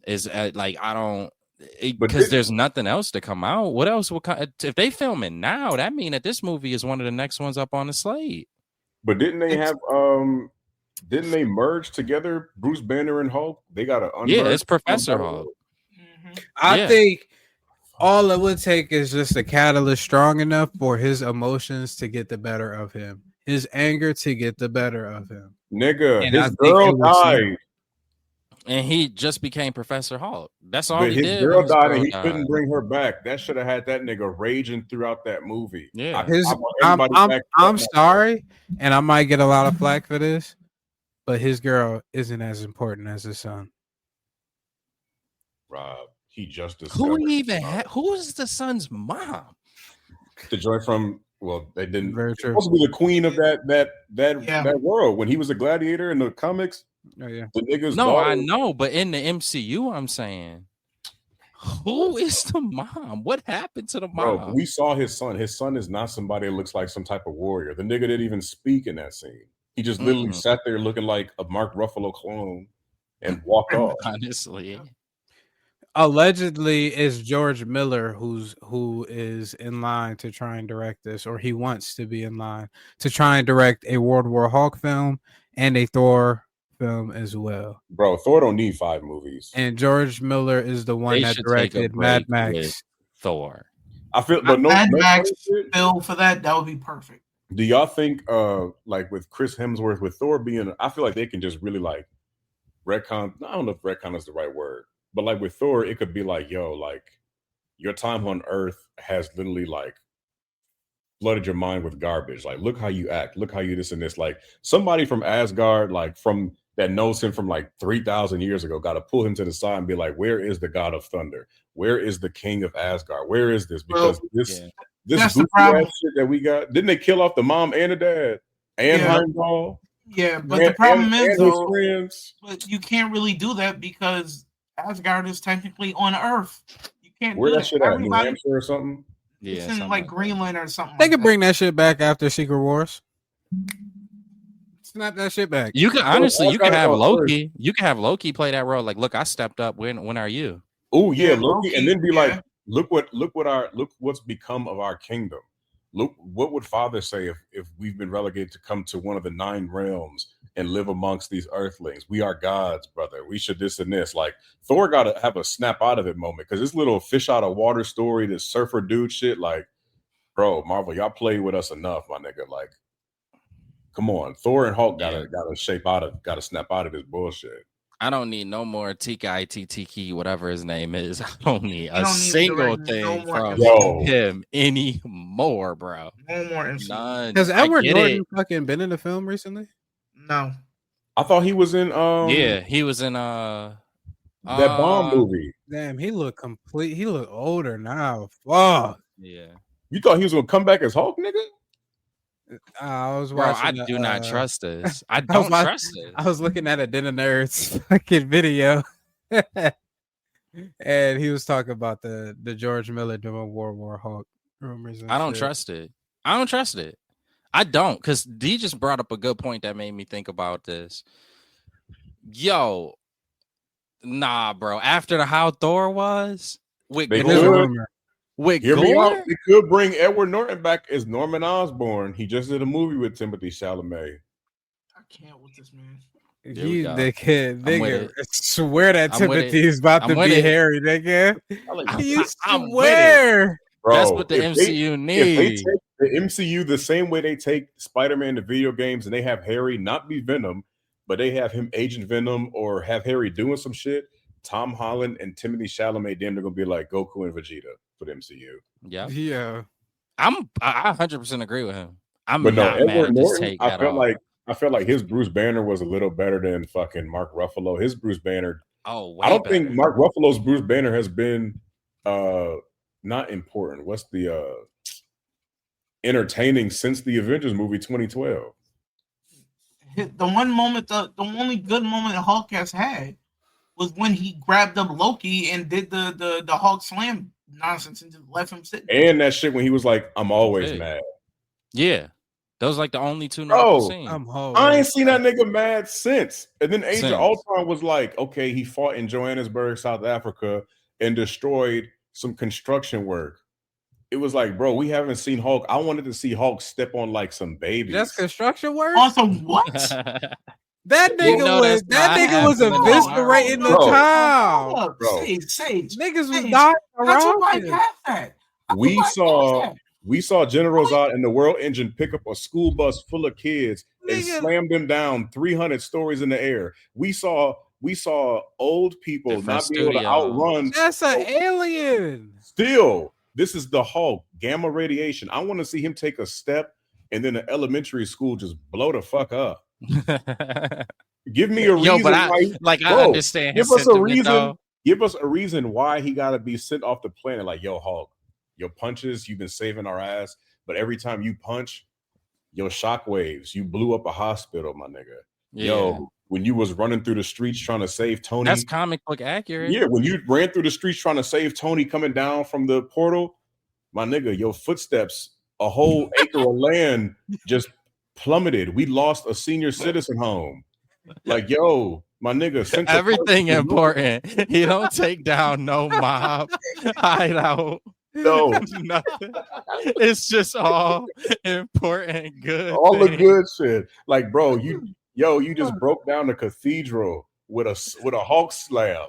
Is like, I don't, because there's nothing else to come out. What else will come if they film it now? That mean that this movie is one of the next ones up on the slate. But didn't they merge together, Bruce Banner and Hulk? They got to it's Professor Hulk. Mm-hmm. I think all it would take is just a catalyst strong enough for his emotions to get the better of him, his anger to get the better of him. Nigga, and his girl died. And he just became Professor Hulk. That's all he did. His girl died, and he couldn't bring her back. That should have had that nigga raging throughout that movie. Yeah, I'm sorry, and I might get a lot of flack for this, but his girl isn't as important as his son. Rob, he just discovered. Who is the son's mom? The joy from. Well, they didn't. Supposed to be the queen of that world when he was a gladiator in the comics. Oh yeah. The nigga's no, daughter. I know, but in the MCU, I'm saying, who is the mom? What happened to the mom? Bro, we saw his son. His son is not somebody that looks like some type of warrior. The nigga didn't even speak in that scene. He just literally sat there looking like a Mark Ruffalo clone and walked off. Honestly. Allegedly, it's George Miller who is in line to try and direct this, or he wants to be in line to try and direct a World War Hulk film and a Thor film as well. Bro, Thor don't need 5 movies. And George Miller is the one that directed Mad Max. Thor. I feel, but Mad Max film for that would be perfect. Do y'all think, like with Chris Hemsworth, with Thor being, I feel like they can just really like retcon. I don't know if retcon is the right word, but like with Thor, it could be like, yo, like your time on Earth has literally like flooded your mind with garbage. Like, look how you act. Look how you this and this. Like, somebody from Asgard, like from that knows him from like 3,000 years ago, got to pull him to the side and be like, where is the God of Thunder? Where is the King of Asgard? Where is this? Because this that's goofy the problem. ass shit that we got. Didn't they kill off the mom and the dad and Heimdall? Yeah, but the problem is his though, friends. but you can't really do that because Asgard is technically on Earth. You can't Where do that shit at? New Everybody, Hampshire or something? it's Yeah, in like Greenland or something. They like could that. bring that shit back after Secret Wars. Snap that shit back. You can honestly, you can Asgard have on Loki. You can have Loki play that role. Like, look, I stepped up. When are you? Oh yeah, Yeah, Loki, and Loki, then be yeah. like, look what's become of our kingdom. Look, what would Father say if we've been relegated to come to one of the 9 realms and live amongst these earthlings? We are gods, brother. We should this and this. Like, Thor got to have a snap out of it moment, because this little fish out of water story, this surfer dude shit, like, bro, Marvel, y'all played with us enough, my nigga. Like, come on, Thor and Hulk gotta snap out of this bullshit. I don't need no more Tiki, whatever his name is. I don't need don't a need single direct- no thing more from Yo. him anymore, bro. No more MCU. None. Has I Edward get Norton it. fucking been in the film recently? No. I thought he was in Yeah, he was in that bomb movie. Damn, he looked complete. He look older now. Fuck. Yeah. You thought he was gonna come back as Hulk, nigga? I was Bro, I watching. do not trust this. I I was don't watch- trust this. I was looking at a Den of Nerds fucking video, and he was talking about the George Miller doing World War Hulk rumors. And I don't shit. trust it. I don't trust it. I don't, because D just brought up a good point that made me think about this. Yo, nah, bro. After how Thor was with They It is a could. rumor. with Hear me Gore, out. They could bring Edward Norton back as Norman Osborn. He just did a movie with Timothy Chalamet. I can't with this man. There we You go. dickhead, I'm with nigga. it. Swear that I'm with Timothy it. is about I'm to with be it. Harry, nigga. You I'm with it. swear. Bro, That's what the if they- MCU If they needs. take the MCU the same way they take Spider-Man to video games and they have Harry not be Venom, but they have him Agent Venom or have Harry doing some shit, Tom Holland and Timothy Chalamet, damn, they're gonna be like Goku and Vegeta for the MCU. Yeah, Yeah. I 100% agree with him. I'm But no, not mad Edward at this Norton, take I at felt all. like his Bruce Banner was a little better than fucking Mark Ruffalo. His Bruce Banner, Oh, I don't way think better. Mark Ruffalo's Bruce Banner has been not important. What's the entertaining since the Avengers movie 2012? The only good moment Hulk has had was when he grabbed up Loki and did the Hulk slam nonsense and just left him sitting. And that shit when he was like, I'm always Hey. mad. Yeah, those like the only two notable Bro, scenes. I ain't seen that nigga mad since. And then Age Since. of Ultron was like, okay, he fought in Johannesburg, South Africa, and destroyed some construction work. It was like, bro, we haven't seen Hulk. I wanted to see Hulk step on like some babies. Just construction work? Also, what? That nigga know was that's not was happening eviscerating the Bro. town. Bro. Sage. Niggas was Sage, dying How'd you around like him. have that? We saw General Zod and the World Engine pick up a school bus full of kids and Nigga. slam them down 300 stories in the air. We saw old people Different not be able to studios. outrun. That's an alien. Still, this is the Hulk, gamma radiation. I want to see him take a step and then the elementary school just blow the fuck up. Give me a reason. Yo, but I why, I understand his give us a sentiment, reason. though. Give us a reason why he got to be sent off the planet. Like, yo, Hulk, your punches, you've been saving our ass, but every time you punch, your shockwaves, you blew up a hospital, my nigga. Yeah. Yo, when you was running through the streets trying to save Tony, That's comic book accurate. yeah, when you ran through the streets trying to save Tony coming down from the portal, my nigga, your footsteps, a whole acre of land just plummeted. We lost a senior citizen home. Like, yo, my nigga, Central Everything Park- important. He don't take down no mob, hideout, No, nothing. It's just all important, good. all the things. good shit. Like, bro, you just broke down the cathedral with a Hulk slam.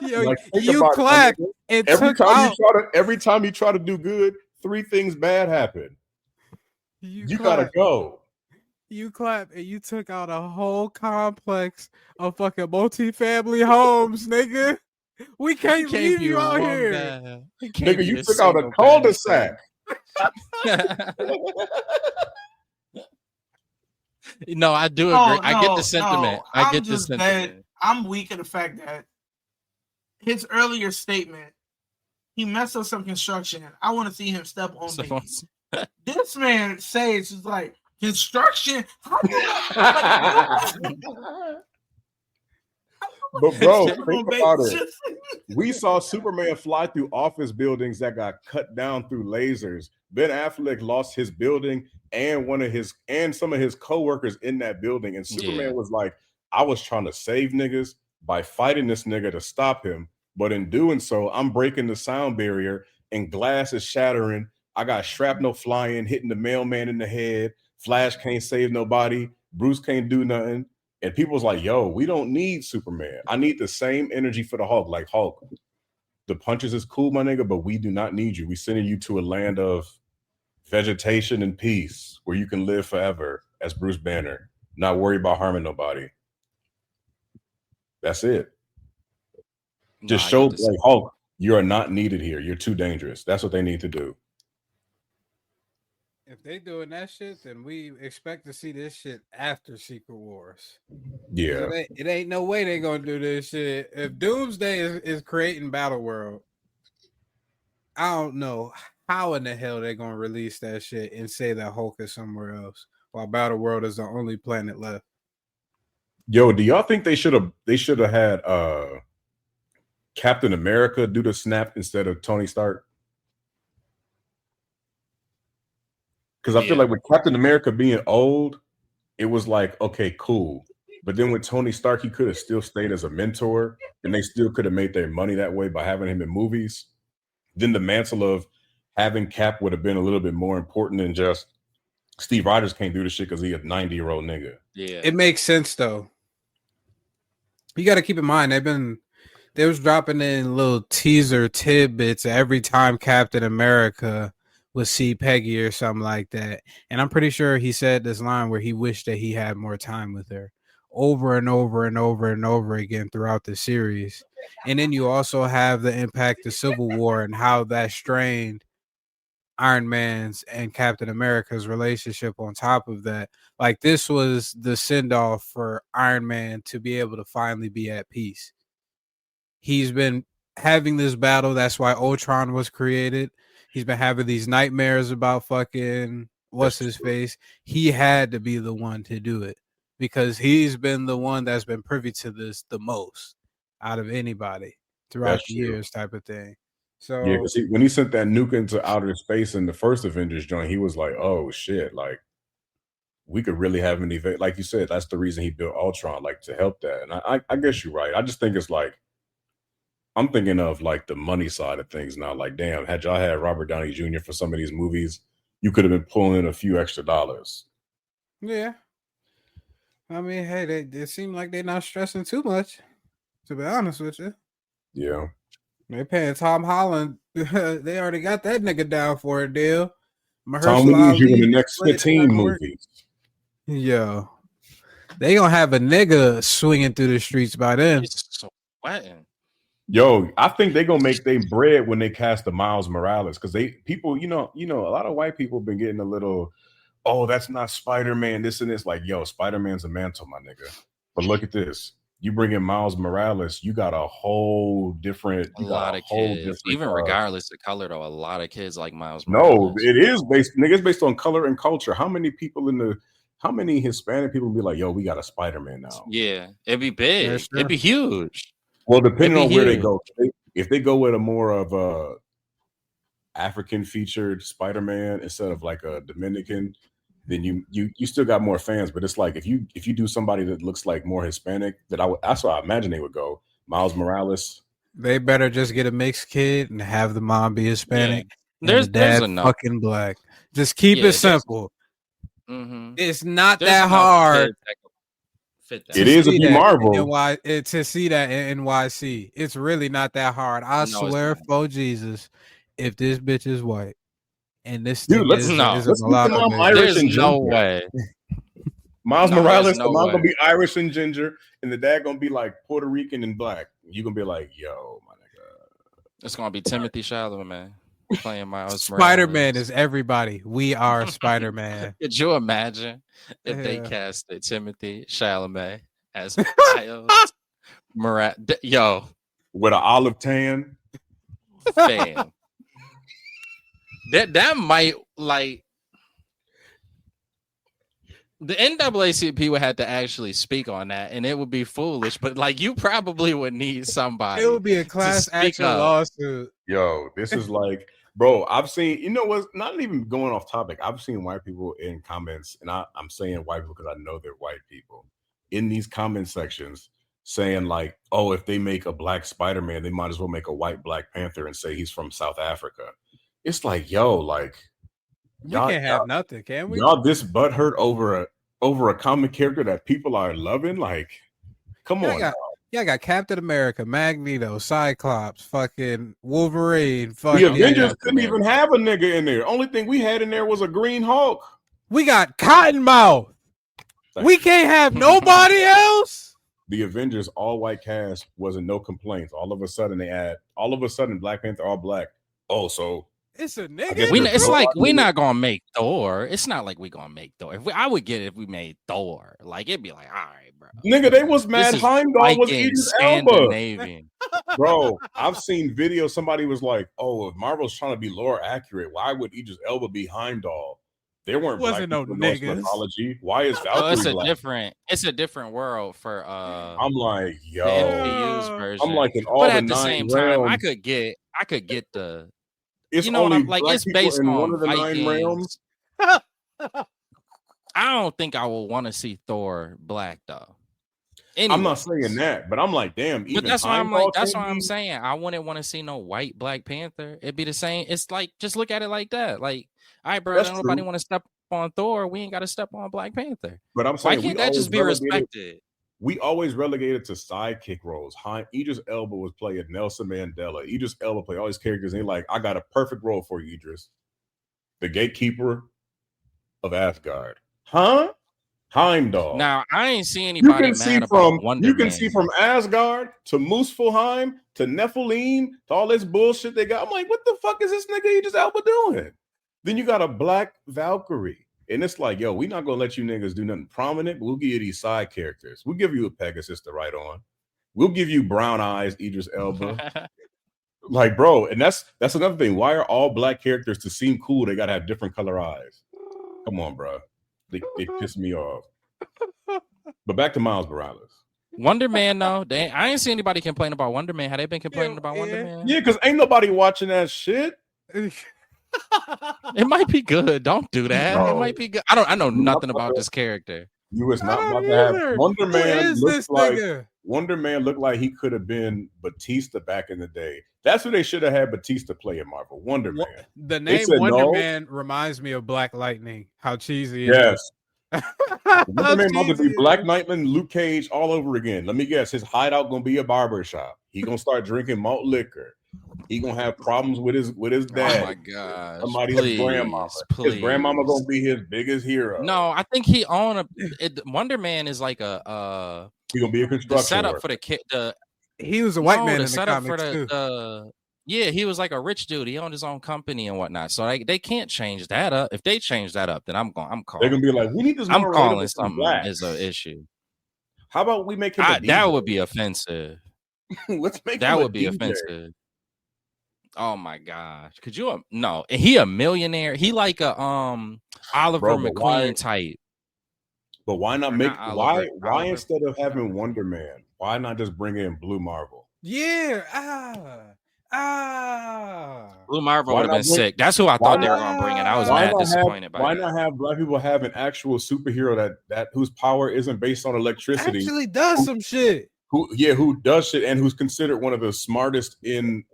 Yo, Like, think you about it, my clapped nigga. and Every took time out. you try to do good, 3 things bad happen. You gotta clapped. go. You clapped and you took out a whole complex of fucking multi-family homes, nigga. We can't leave give you out one here. bad. He can't Nigga, give you a took out a single bad cul-de-sac. No, I do No, agree. I get the no, sentiment. no. I I'm get the just that sentiment. I'm weak in the fact that his earlier statement, he messed up some construction. I want to see him step on So, base. This man says it's like construction. How you like, But bro, stepping think on about base? it. We saw Superman fly through office buildings that got cut down through lasers. Ben Affleck lost his building and some of his co-workers in that building. And Superman was like, I was trying to save niggas by fighting this nigga to stop him. But in doing so, I'm breaking the sound barrier and glass is shattering. I got shrapnel flying, hitting the mailman in the head. Flash can't save nobody. Bruce can't do nothing. And people's like, yo, we don't need Superman. I need the same energy for the Hulk. Like, Hulk, the punches is cool, my nigga, but we do not need you. We sending you to a land of vegetation and peace where you can live forever as Bruce Banner, not worry about harming nobody. That's it. Just show like Hulk, you are not needed here. You're too dangerous. That's what they need to do. If they doing that shit, then we expect to see this shit after Secret Wars. Yeah. It ain't no way they gonna do this shit. If Doomsday is creating Battle World, I don't know how in the hell they're gonna release that shit and say that Hulk is somewhere else while Battle World is the only planet left. Yo, do y'all think they should have had Captain America do the snap instead of Tony Stark? Because I feel like with Captain America being old, it was like, okay, cool. But then with Tony Stark, he could have still stayed as a mentor, and they still could have made their money that way by having him in movies. Then the mantle of having Cap would have been a little bit more important than just Steve Rogers can't do the shit because he a 90-year-old nigga. Yeah, it makes sense though. You got to keep in mind they was dropping in little teaser tidbits every time Captain America would see Peggy or something like that. And I'm pretty sure he said this line where he wished that he had more time with her over and over and over and over again throughout the series. And then you also have the impact of Civil War and how that strained Iron Man's and Captain America's relationship on top of that. Like, this was the send-off for Iron Man to be able to finally be at peace. He's been having this battle. That's why Ultron was created. He's been having these nightmares about fucking what's his face. He had to be the one to do it because he's been the one that's been privy to this the most out of anybody throughout the years, type of thing. So yeah, because when he sent that nuke into outer space in the first Avengers joint, he was like, "Oh shit!" Like, we could really have an event. Like you said, that's the reason he built Ultron, like to help that. And I guess you're right. I just think it's like, I'm thinking of like the money side of things now. Like, damn, had y'all had Robert Downey Jr. for some of these movies, you could have been pulling in a few extra dollars. Yeah. I mean, hey, they seem like they're not stressing too much, to be honest with you. Yeah. They're paying Tom Holland. They already got that nigga down for a deal. Tom needs you in the next 15 movies. Yo. They gonna have a nigga swinging through the streets by then. It's sweating. Yo, I think they're gonna make their bread when they cast the Miles Morales because people, you know, a lot of white people been getting a little, oh, that's not Spider-Man, this and this. Like, yo, Spider-Man's a mantle, my nigga. But look at this. You bring in Miles Morales, you got a whole different, a lot of kids, even regardless of color, though. A lot of kids like Miles Morales. No, it is based, nigga, it's based on color and culture. How many Hispanic people be like, yo, we got a Spider-Man now? Yeah, it'd be big. It'd be huge. Well, depending on where they go, if they go with a more of a African featured Spider-Man instead of like a Dominican, then you still got more fans. But it's like if you do somebody that looks like more Hispanic, that's what I imagine they would go. Miles Morales. They better just get a mixed kid and have the mom be Hispanic. Yeah. There's the dad enough. Fucking black. Just keep it simple. Mm-hmm. It's not that hard. It is if you Marvel. To see that in NYC, it's really not that hard. I swear for Jesus, if this bitch is white and this dude, let's is a mulatto, Irish and no way. Miles Morales, the mom gonna be Irish and ginger, and the dad gonna be like Puerto Rican and black. You gonna be like, yo, my nigga. It's gonna be Timothy Chalamet, man. playing Miles Spider-Man Morales. is everybody. We are Spider-Man. Could you imagine if they Yeah. casted Timothy Chalamet as Miles Morales? Yo, With an olive tan. fam. That might like the NAACP would have to actually speak on that, and it would be foolish. But like, you probably would need somebody. It would be a class speak action up. lawsuit. Yo, this is like, bro, I've seen, you know what's not even going off topic. I've seen white people in comments, and I'm saying white people because I know they're white people in these comment sections saying like, oh, if they make a black Spider-Man, they might as well make a white Black Panther and say he's from South Africa. It's like, yo, like We can't have nothing, can we? y'all this butthurt over a comic character that people are loving. Like, come on. Yeah, I got Captain America, Magneto, Cyclops, fucking Wolverine. The Fucking Avengers couldn't even have a nigga in there. Only thing we had in there was a Green Hulk. We got Cottonmouth. We can't have nobody else. The Avengers all white cast wasn't no complaints. All of a sudden Black Panther all black. Oh, so it's a nigga. It's like we're not gonna make Thor. It's not like we're gonna make Thor. I would get it if we made Thor. Like it'd be like, all right, bro. Nigga, they was mad. Heimdall was Idris Elba. Bro, I've seen videos. Somebody was like, "Oh, if Marvel's trying to be lore accurate, why would Idris Elba be Heimdall?" There weren't wasn't black no niggas. Mythology. Why is Valkyrie black? It's a different world for I'm like, yo, the MCU's version. I'm like in all but the at the same time, I could get the. It's you know only what I'm like. It's based in on one of the 9 Vikings. realms. I don't think I will want to see Thor black though. Anyways. I'm not saying that, but I'm like, damn. But that's why I'm like, that's why I'm saying I wouldn't want to see no white Black Panther. It'd be the same. It's like just look at it like that. Like, all right, bro, nobody want to step on Thor. We ain't got to step on Black Panther. But I'm saying, why can't that just be respected? We always relegated to sidekick roles. Idris Elba was playing Nelson Mandela. Idris Elba played all these characters, and they're like, I got a perfect role for you, Idris. The gatekeeper of Asgard. Huh? Heimdall. Now, I ain't see anybody mad about Wonder You can Man. see from Asgard to Muspelheim to Nephilim to all this bullshit they got. I'm like, what the fuck is this nigga Idris Elba doing? Then you got a black Valkyrie. And it's like, yo, we're not going to let you niggas do nothing prominent, but we'll give you these side characters. We'll give you a Pegasus to write on. We'll give you brown eyes, Idris Elba. Like, bro, and that's another thing. Why are all black characters to seem cool, they got to have different color eyes? Come on, bro. They piss me off. But back to Miles Morales. Wonder Man, though. I ain't see anybody complain about Wonder Man. Have they been complaining about Wonder Man? Yeah, because ain't nobody watching that shit. It might be good. Don't do that. No. It might be good. I know nothing about this character. You was not about to have Wonder Man. Wonder Man looked like he could have been Batista back in the day. That's what they should have had Batista play in Marvel. Wonder Man. The name Wonder Man reminds me of Black Lightning. How cheesy it is. Wonder Man about to be Black Lightning, Luke Cage all over again. Let me guess. His hideout gonna be a barber shop. He gonna start drinking malt liquor. He gonna have problems with his dad. Oh my gosh! His grandmama. His grandmama gonna be his biggest hero. No, I think he own Wonder Man is like a he gonna be a construction setup worker. for the kid. He was a white man in the comics too. Yeah, he was like a rich dude. He owned his own company and whatnot. So they can't change that up. If they change that up, then I'm calling. They're gonna be like, we need this. I'm calling something is an issue. How about we make him that would be offensive. Let's make that him would be offensive. Oh my gosh! Could you? No, he a millionaire. He like a Oliver McQueen type. But why not make why instead of having Wonder Man, why not just bring in Blue Marvel? Yeah. Blue Marvel would have been sick. That's who I thought they were gonna bring in. I was mad disappointed by that. Why not have black people have an actual superhero that whose power isn't based on electricity? Actually does some shit. Who does shit and who's considered one of the smartest in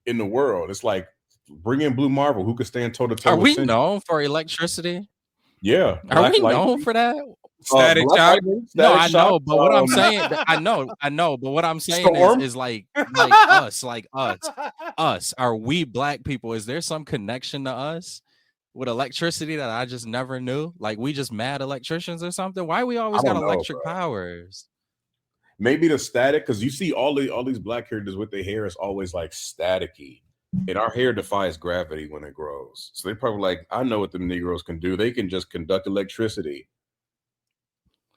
the world. It's like bring in Blue Marvel, who could stand toe to toe. Are we known for electricity? Yeah. Are we known for that? Static shock. No, I know, but what I'm saying, I know, but what I'm saying is like us. Are we black people? Is there some connection to us with electricity that I just never knew? Like we just mad electricians or something? Why we always got electric powers? Maybe the static, because you see all these black characters with their hair is always like staticky. and our hair defies gravity when it grows. So they probably like, I know what them Negroes can do. They can just conduct electricity.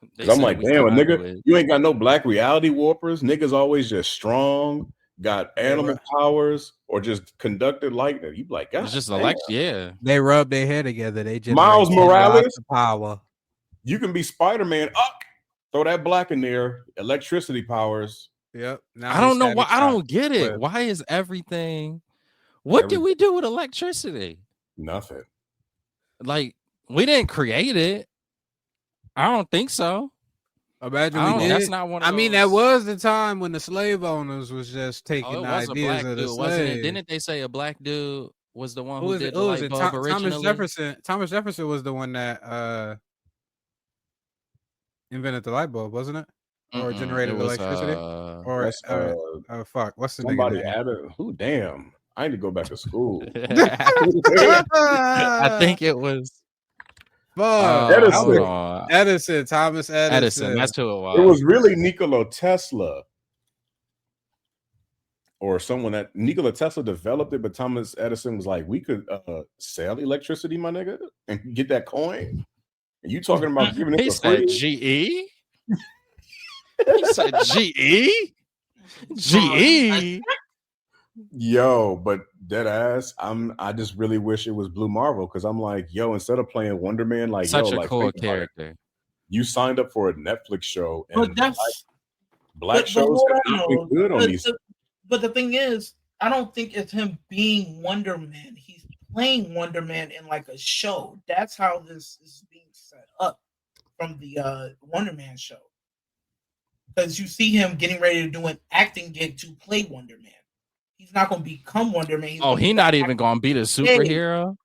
They Because I'm say like, we damn, a nigga, conduit. you ain't got no black reality warpers. Niggas always just strong, got animal powers, or just conducted lightning. You be like, God, It's just damn. yeah. They rub their hair together. They generate Miles 10 Morales? watts of power. You can be Spider-Man. Up, throw that black in there. Electricity powers. Yep. Now I don't know why. Static I Shock. don't get it. But Why is everything? What did we do with electricity? Nothing. Like we didn't create it. I don't think so. imagine I we don't- did. that's not one of I mean, that those- was the time when the slave owners was just Oh, taking it the was a ideas black of the dude, wasn't it? slaves. Didn't they say a black dude was the one who did the Who was light it? bulb Thomas originally? Jefferson. Thomas Jefferson was the one that invented the light bulb, wasn't it? Or generated It was, electricity? Or That's, fuck, what's the somebody nigga name? added. Who? Damn, I need to go back to school. I think it was Fuck. Edison. hold on. Edison, Thomas Edison. That's who it was. It was really Nikola Tesla. Or someone that Nikola Tesla developed it, but Thomas Edison was like, we could sell electricity, my nigga, and get that coin. And you talking about giving it He for said free? GE. He said GE. GE. Yo, but dead ass, I just really wish it was Blue Marvel because I'm like, yo, instead of playing Wonder Man, like Such yo, a like cool think about it. character. You signed up for a Netflix show, and But that's black shows hold have on, not been good on these. But the thing is, I don't think it's him being Wonder Man. He's playing Wonder Man in like a show. That's how this is being set up from the Wonder Man show. Because you see him getting ready to do an acting gig to play Wonder Man. He's not going to become Wonder Man. He's not even going to be the superhero.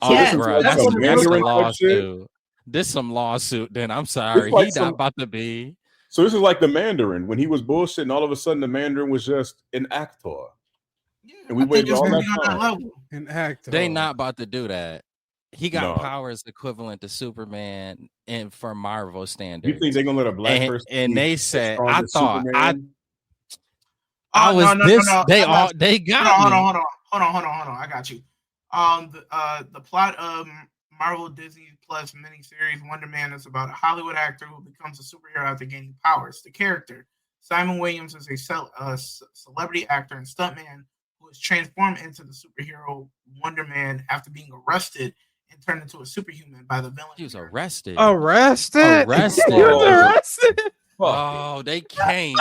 So this is bro, like some Mandarin type shit. This some lawsuit. Then I'm sorry, like he not about to be. So this is like the Mandarin when he was bullshitting. All of a sudden, the Mandarin was just an actor, and we waited all that time. An actor. They not about to do that. He got powers equivalent to Superman, and for Marvel standards. You think they're gonna let a black person? And they said, I thought Superman? I was this. They got me. Hold on. I got you. The plot of Marvel Disney Plus miniseries Wonder Man is about a Hollywood actor who becomes a superhero after gaining powers. The character, Simon Williams, is a celebrity actor and stuntman who is transformed into the superhero Wonder Man after being arrested and turned into a superhuman by the villain. He was arrested. Arrested. Arrested. He was arrested. Oh, they can't.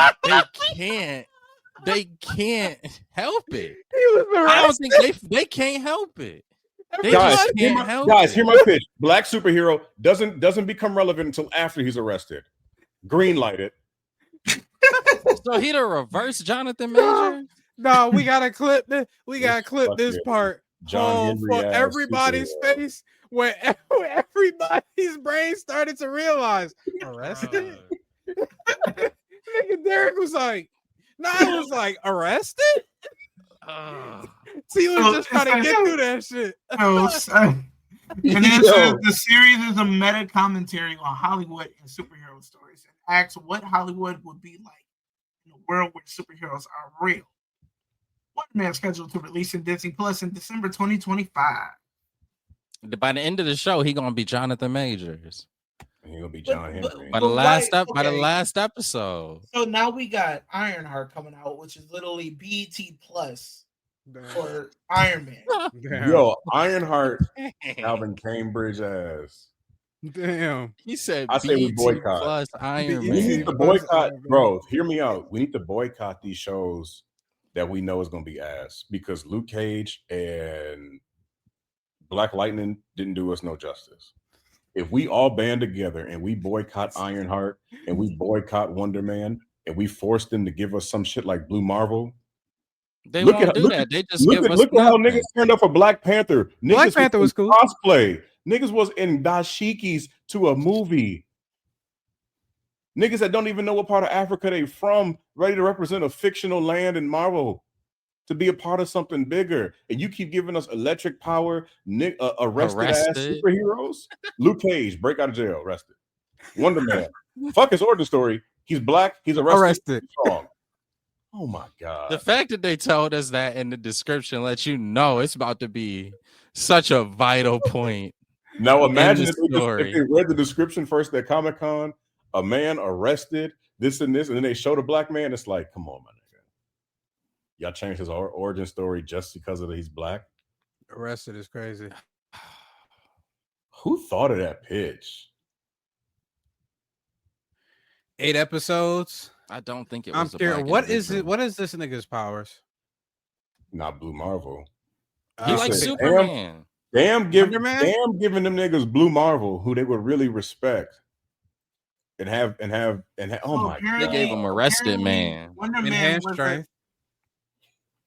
They can't help it. He was arrested. I don't think they can't help it. Guys, hear my pitch. Black superhero doesn't become relevant until after he's arrested. Green lighted. So he the reverse Jonathan Major? No, we gotta clip this. We gotta clip this part. John Henry for everybody's face when everybody's brain started to realize arrested. Nigga Derek was like, I was like, arrested? He was just trying to get through that shit. The series is a meta commentary on Hollywood and superhero stories and asks what Hollywood would be like in a world where superheroes are real. Wonder Man scheduled to release in Disney Plus in December 2025. By the end of the show, he gonna be Jonathan Majors. He's gonna be John Henry. By the last episode. So now we got Ironheart coming out, which is literally BET Plus for Iron Man. Yo, Ironheart, Calvin Cambridge ass. Damn. He said, I say we boycott. Plus Iron We Man. need to boycott, bro. Hear me out. We need to boycott these shows that we know is gonna be ass because Luke Cage and Black Lightning didn't do us no justice. If we all band together and we boycott Ironheart and we boycott Wonder Man and we force them to give us some shit like Blue Marvel, they won't do that. They just give us look at how niggas turned up for Black Panther. Niggas Black Panther was cool. Cosplay. Niggas was in dashikis to a movie. Niggas that don't even know what part of Africa they from, ready to represent a fictional land in Marvel. To be a part of something bigger, and you keep giving us electric power, arrested ass superheroes. Luke Cage, break out of jail, arrested. Wonder Man, fuck his origin story. He's black. He's arrested. He's strong. Oh my god! The fact that they told us that in the description lets you know it's about to be such a vital point. Now imagine the if they read the description first at Comic-Con, a man arrested, this, and then they showed a black man. It's like, come on, my nigga. Y'all changed his origin story just because of he's black? Arrested is crazy. Who thought of that pitch? 8 episodes. I don't think it I'm was. curious. What is it? What is this nigga's powers? Not Blue Marvel. He like Superman. Damn giving them niggas Blue Marvel, who they would really respect, and have. Oh my god! They gave him Arrested Man. Wonder Man was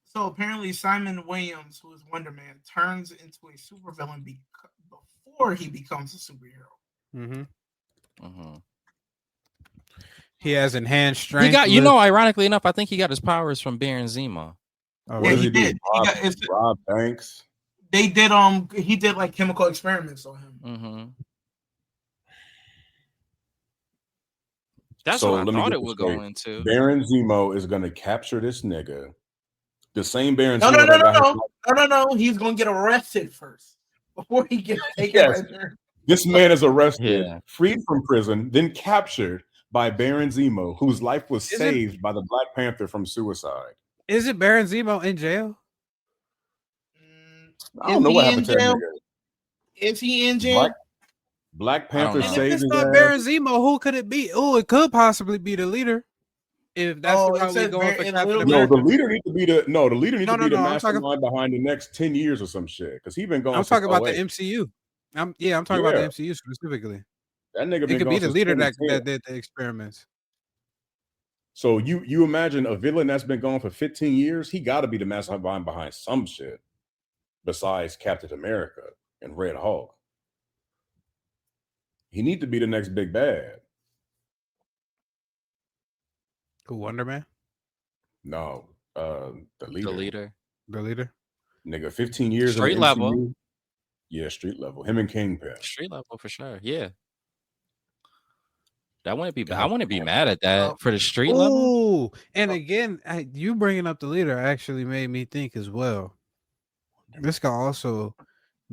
so apparently Simon Williams, who is Wonder Man, turns into a supervillain before he becomes a superhero. He has enhanced strength. He got, you know, ironically enough, I think he got his powers from Baron Zemo. Oh, yeah, he did. Rob Banks. They did he did like chemical experiments on him. That's what I thought it would go into. Baron Zemo is gonna capture this nigga. The same Baron Zemo. No. He's gonna get arrested first before he gets taken by there. This man is arrested, freed from prison, then captured by Baron Zemo, whose life was saved by the Black Panther from suicide. Is it Baron Zemo in jail? I don't know what happened to that nigga. Is he in jail? Black Panther saved his ass. If it's not Baron Zemo, who could it be? Oh, it could possibly be the leader. If that's how we're going for Captain America. No, the leader needs to be the the mastermind behind the next 10 years or some shit. Because he's been going. I'm talking about the MCU. I'm talking about the MCU specifically. That nigga it could be the leader that did the experiments. So you imagine a villain that's been gone for 15 years, he got to be the mastermind behind some shit besides Captain America and Red Hulk. He need to be the next big bad. Who, Wonder Man? No, the leader. The leader. Nigga, 15 years street level. Yeah, street level. Him and Kingpin. Street level for sure. Yeah. I wouldn't be mad at that for the street level. And again, you bringing up the leader actually made me think as well. This can also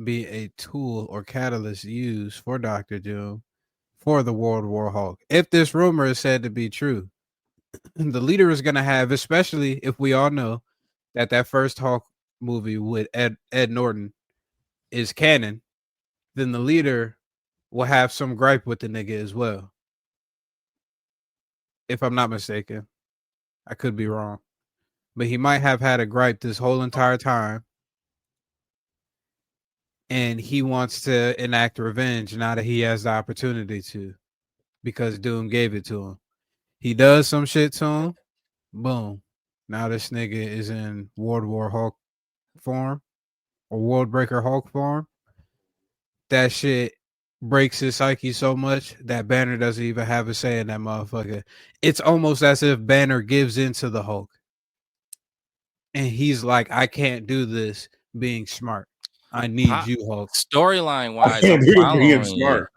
be a tool or catalyst used for Dr. Doom for the World War Hulk. If this rumor is said to be true, the leader is going to have, especially if we all know that first Hulk movie with Ed Norton is canon, then the leader will have some gripe with the nigga as well. If I'm not mistaken, I could be wrong, but he might have had a gripe this whole entire time, and he wants to enact revenge now that he has the opportunity to, because Doom gave it to him. He does some shit to him, boom. Now this nigga is in World War Hulk form or World Breaker Hulk form. That shit breaks his psyche so much that Banner doesn't even have a say in that motherfucker. It's almost as if Banner gives into the Hulk. And he's like, I can't do this being smart. I need you, Hulk. Storyline wise, I can't do this being smart.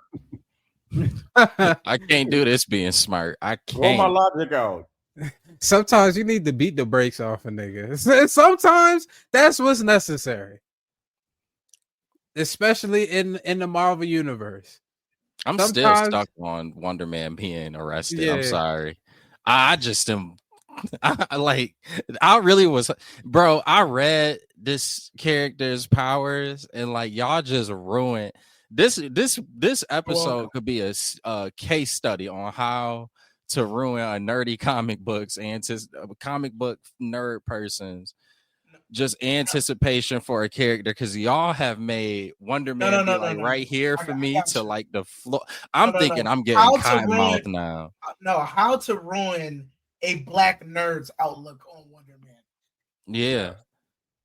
I can't do this being smart. I can't. Roll my logic out. Sometimes you need to beat the brakes off a nigga. Sometimes that's what's necessary. Especially in the Marvel universe. I'm still stuck on Wonder Man being arrested. Yeah. I'm sorry. I just am. I really was, bro. I read this character's powers and like y'all just ruined this episode. Could be a case study on how to ruin a nerdy comic books and to comic book nerd person's just anticipation for a character, because y'all have made Wonder Man right here for me to like the floor. I'm thinking I'm getting cotton mouth now. No, how to ruin a black nerd's outlook on Wonder Man. Yeah.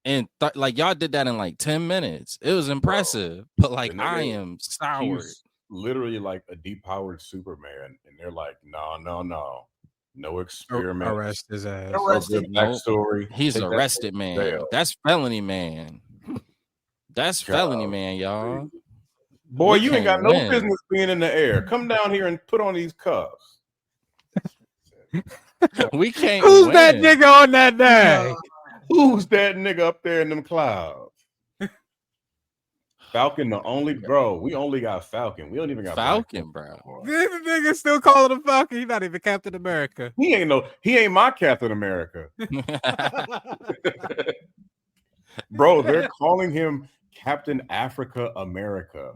And like y'all did that in like 10 minutes. It was impressive, but like I am soured. Literally like a depowered Superman, and they're like, no experiment. Arrest his ass. Backstory. He's arrested, man. That's felony, man. That's felony, man, y'all. Boy, you ain't got no business being in the air. Come down here and put on these cuffs. We can't Who's win. that nigga on that day? Who's that nigga up there in them clouds? Falcon, the only bro. We only got Falcon. We don't even got Falcon, Black bro. This nigga still calling him Falcon. He's not even Captain America. He ain't my Captain America. Bro, they're calling him Captain Africa America.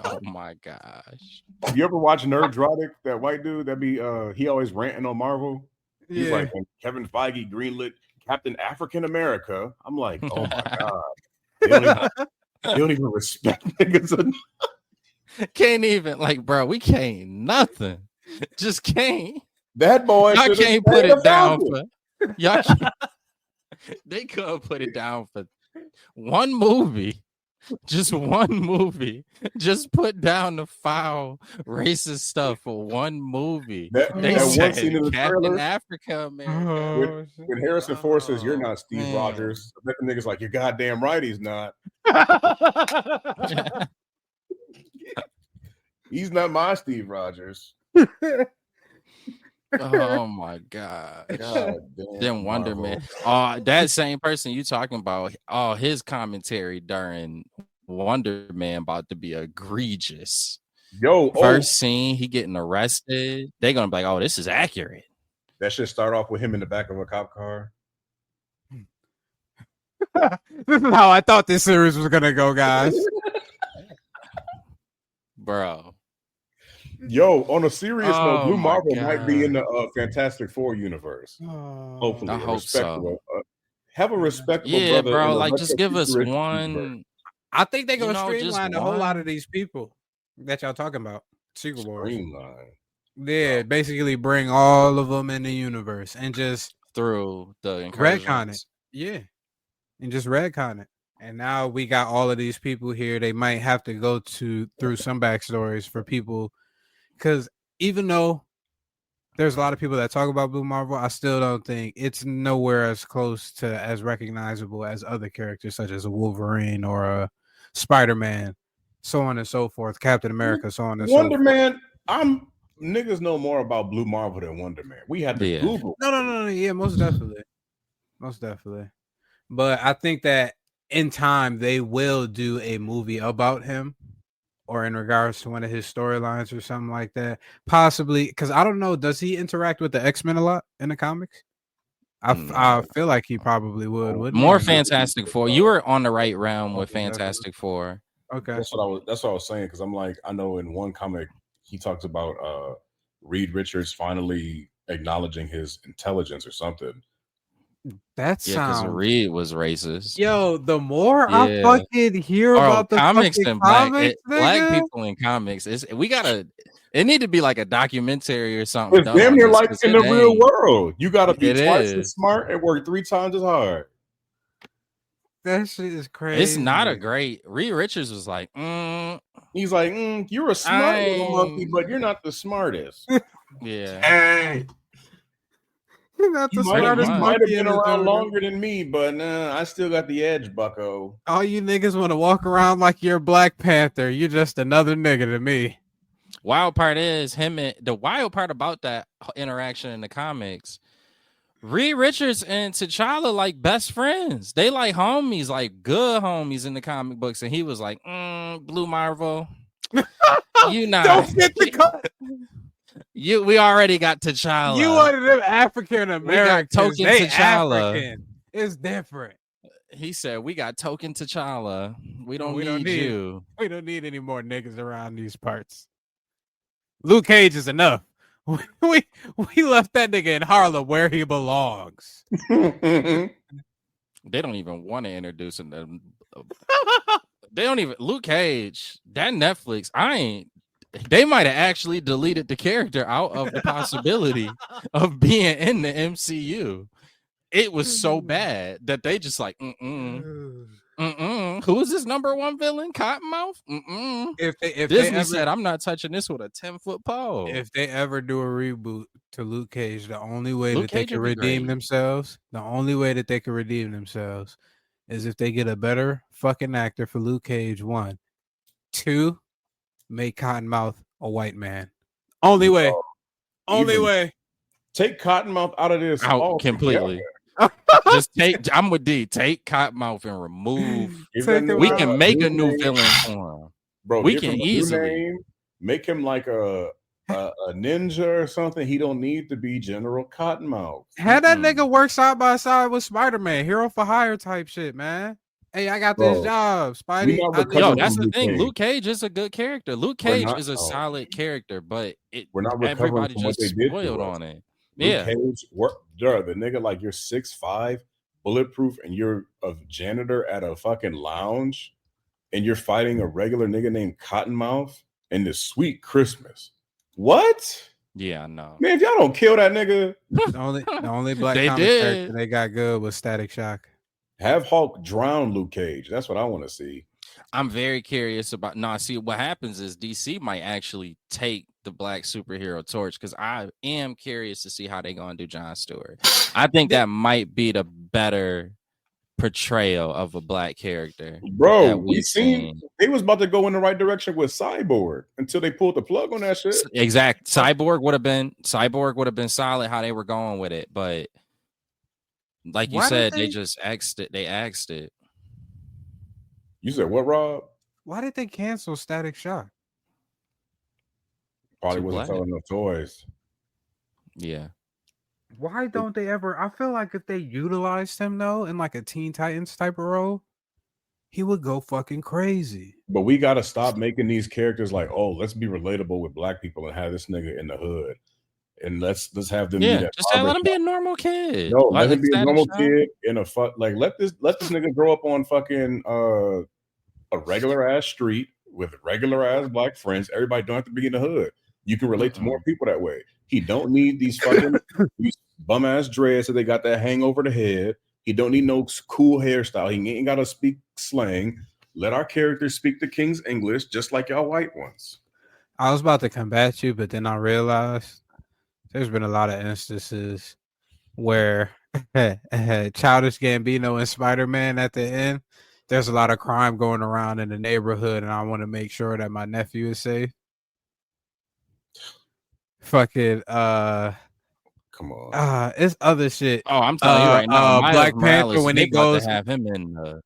Oh my gosh. You ever watch Nerdrotic? That white dude that be he always ranting on Marvel. He's like, when Kevin Feige greenlit Captain African America. I'm like, oh my god, they don't even respect niggas enough. Can't even like, bro. We can't nothing. Just can't. That boy, Y'all should've can't stayed put a it down Falcon. for. Y'all can't. They couldn't put it down for one movie. Just one movie. Just put down the foul racist stuff for one movie. That They one said scene in the Captain trailer Africa America. when Harrison Ford says you're not Steve man. Rogers. I bet the nigga's like, you're goddamn right, he's not. He's not my Steve Rogers. Oh my god. God Then damn Wonder Marvel. Man. That same person you talking about, his commentary during Wonder Man about to be egregious. Yo, First scene, he getting arrested. They're gonna be like, oh, this is accurate. that should start off with him in the back of a cop car. This is how I thought this series was gonna go, guys. Bro. Yo, on a serious note, Oh Blue my Marvel might be in God. the Fantastic Four universe. Hopefully, I a hope respectable, have a respectable Yeah, brother. bro. in the Like, just give us retro-futuristic one. universe. I think they're gonna just streamline a whole lot one. of these people that y'all talking about. Secret Wars. Streamline. Yeah, basically bring all of them in the universe and just Through the retcon it. incursions. Yeah, and just retcon it. And now we got all of these people here. They might have to go through some backstories for people, because even though there's a lot of people that talk about Blue Marvel, I still don't think it's nowhere as close to as recognizable as other characters such as a Wolverine or a Spider-Man, so on and so forth. Captain America, so on and so Wonder forth. Man, niggas know more about Blue Marvel than Wonder Man. We had to Yeah. Google. No. Yeah, most definitely. But I think that in time they will do a movie about him, or in regards to one of his storylines or something like that. Possibly, because I don't know, does he interact with the X-Men a lot in the comics? I feel like he probably would, wouldn't More he? Fantastic Four. You were on the right realm with Okay, Fantastic Four. Okay. That's what I was saying, because I'm like, I know in one comic he talks about Reed Richards finally acknowledging his intelligence or something. That because sounds. Reed was racist. Yo, the more I Yeah. fucking hear about the comics fucking and black comics, black nigga, people in comics. It need to be like a documentary or something. It's done damn on near this, like 'cause in it the real ain't. world. You got to be It twice is. as smart and work 3 times as hard. that shit is crazy. It's not a great. Reed Richards was like, He's like, you're a smart little monkey, I- but you're not the smartest. yeah. Hey, You're not the You might smartest have monkey in been the around jungle. longer than me, but I still got the edge, bucko. All you niggas want to walk around like you're Black Panther. You're just another nigga to me. Wild part is the wild part about that interaction in the comics. Reed Richards and T'Challa like best friends. They like homies, like good homies in the comic books. And he was like, Blue Marvel, you not Don't fit the cut. we already got T'Challa. You one of them African Americans. token They T'Challa. African. It's different. He said, we got token T'Challa. We don't We don't need need- you. We don't need any more niggas around these parts. Luke Cage is enough. We left that nigga in Harlem where he belongs. They don't even want to introduce him. They don't even Luke Cage, that Netflix. They might have actually deleted the character out of the possibility of being in the MCU. It was so bad that they just like, Who is this number one villain? Cottonmouth? If Disney said, I'm not touching this with a 10-foot pole. If they ever do a reboot to Luke Cage, the only way Luke that they Cage can would be redeem great. themselves, is if they get a better fucking actor for Luke Cage. 1, 2, make Cottonmouth a white man. Only way. Only way. Take Cottonmouth out of this Out altogether. completely. Just I'm with D. Take Cottonmouth and remove. We can make a new villain for him. Bro, we give can him a easily new name, make him like a ninja or something. He don't need to be General Cottonmouth. Had that nigga work side by side with Spider-Man, hero for hire type shit, man. Hey, I got this job, Spidey. Yo, that's the thing. Luke Cage is a good character. Luke Cage is a solid character, but we're not recovering from what they did spoiled on it. Luke Cage, the nigga like you're 6'5", bulletproof, and you're a janitor at a fucking lounge, and you're fighting a regular nigga named Cottonmouth in this sweet Christmas. What? Yeah, I know. Man, if y'all don't kill that nigga, the only black comic character they got good was Static Shock. Have Hulk drown Luke Cage. That's what I want to see. I'm very curious about. No, see what happens is DC might actually take the black superhero torch because I am curious to see how they gonna do Jon Stewart. I think that might be the better portrayal of a black character. Bro, we seen they was about to go in the right direction with Cyborg until they pulled the plug on that shit. Exact. Cyborg would have been solid how they were going with it, but like you said, they just axed it. They axed it. You said what, Rob? Why did they cancel Static Shock? Probably wasn't selling no toys. Yeah. Why don't they ever? I feel like if they utilized him though in like a Teen Titans type of role, he would go fucking crazy. But we got to stop making these characters like, oh, let's be relatable with black people and have this nigga in the hood. And let's have them. Yeah, just let him be a normal kid. No, let him be a normal kid in a let this nigga grow up on fucking a regular ass street with regular ass black friends. Everybody don't have to be in the hood. You can relate to more people that way. He don't need these fucking these bum ass dreads that they got that hang over the head. He don't need no cool hairstyle. He ain't got to speak slang. Let our characters speak the King's English just like y'all white ones. I was about to combat you, but then I realized there's been a lot of instances where Childish Gambino and Spider-Man at the end, there's a lot of crime going around in the neighborhood, and I want to make sure that my nephew is safe. Fucking come on. It's other shit. Oh, I'm telling you right now, Black Panther when he goes to have him in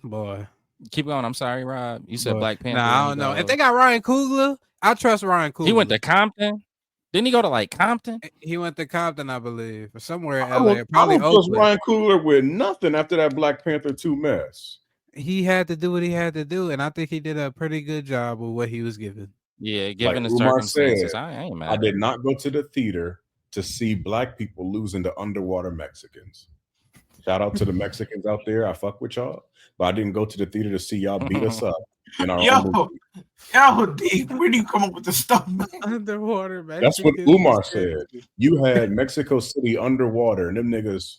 boy. Keep going. I'm sorry, Rob. You said Black Panther. Nah, I don't know. If they got Ryan Coogler, I trust Ryan Coogler. He went to Compton. Didn't he go to like Compton? He went to Compton, I believe, or somewhere in LA. Probably Oakland. Ryan Coogler with nothing after that Black Panther 2 mess. He had to do what he had to do, and I think he did a pretty good job with what he was given. Yeah, given the circumstances, I ain't mad. I did not go to the theater to see black people losing to underwater Mexicans. Shout out to the Mexicans out there. I fuck with y'all, but I didn't go to the theater to see y'all beat us up in our own movie. D, where do you come up with this stuff, man? Underwater Mexicans. That's what Umar said. You had Mexico City underwater, and them niggas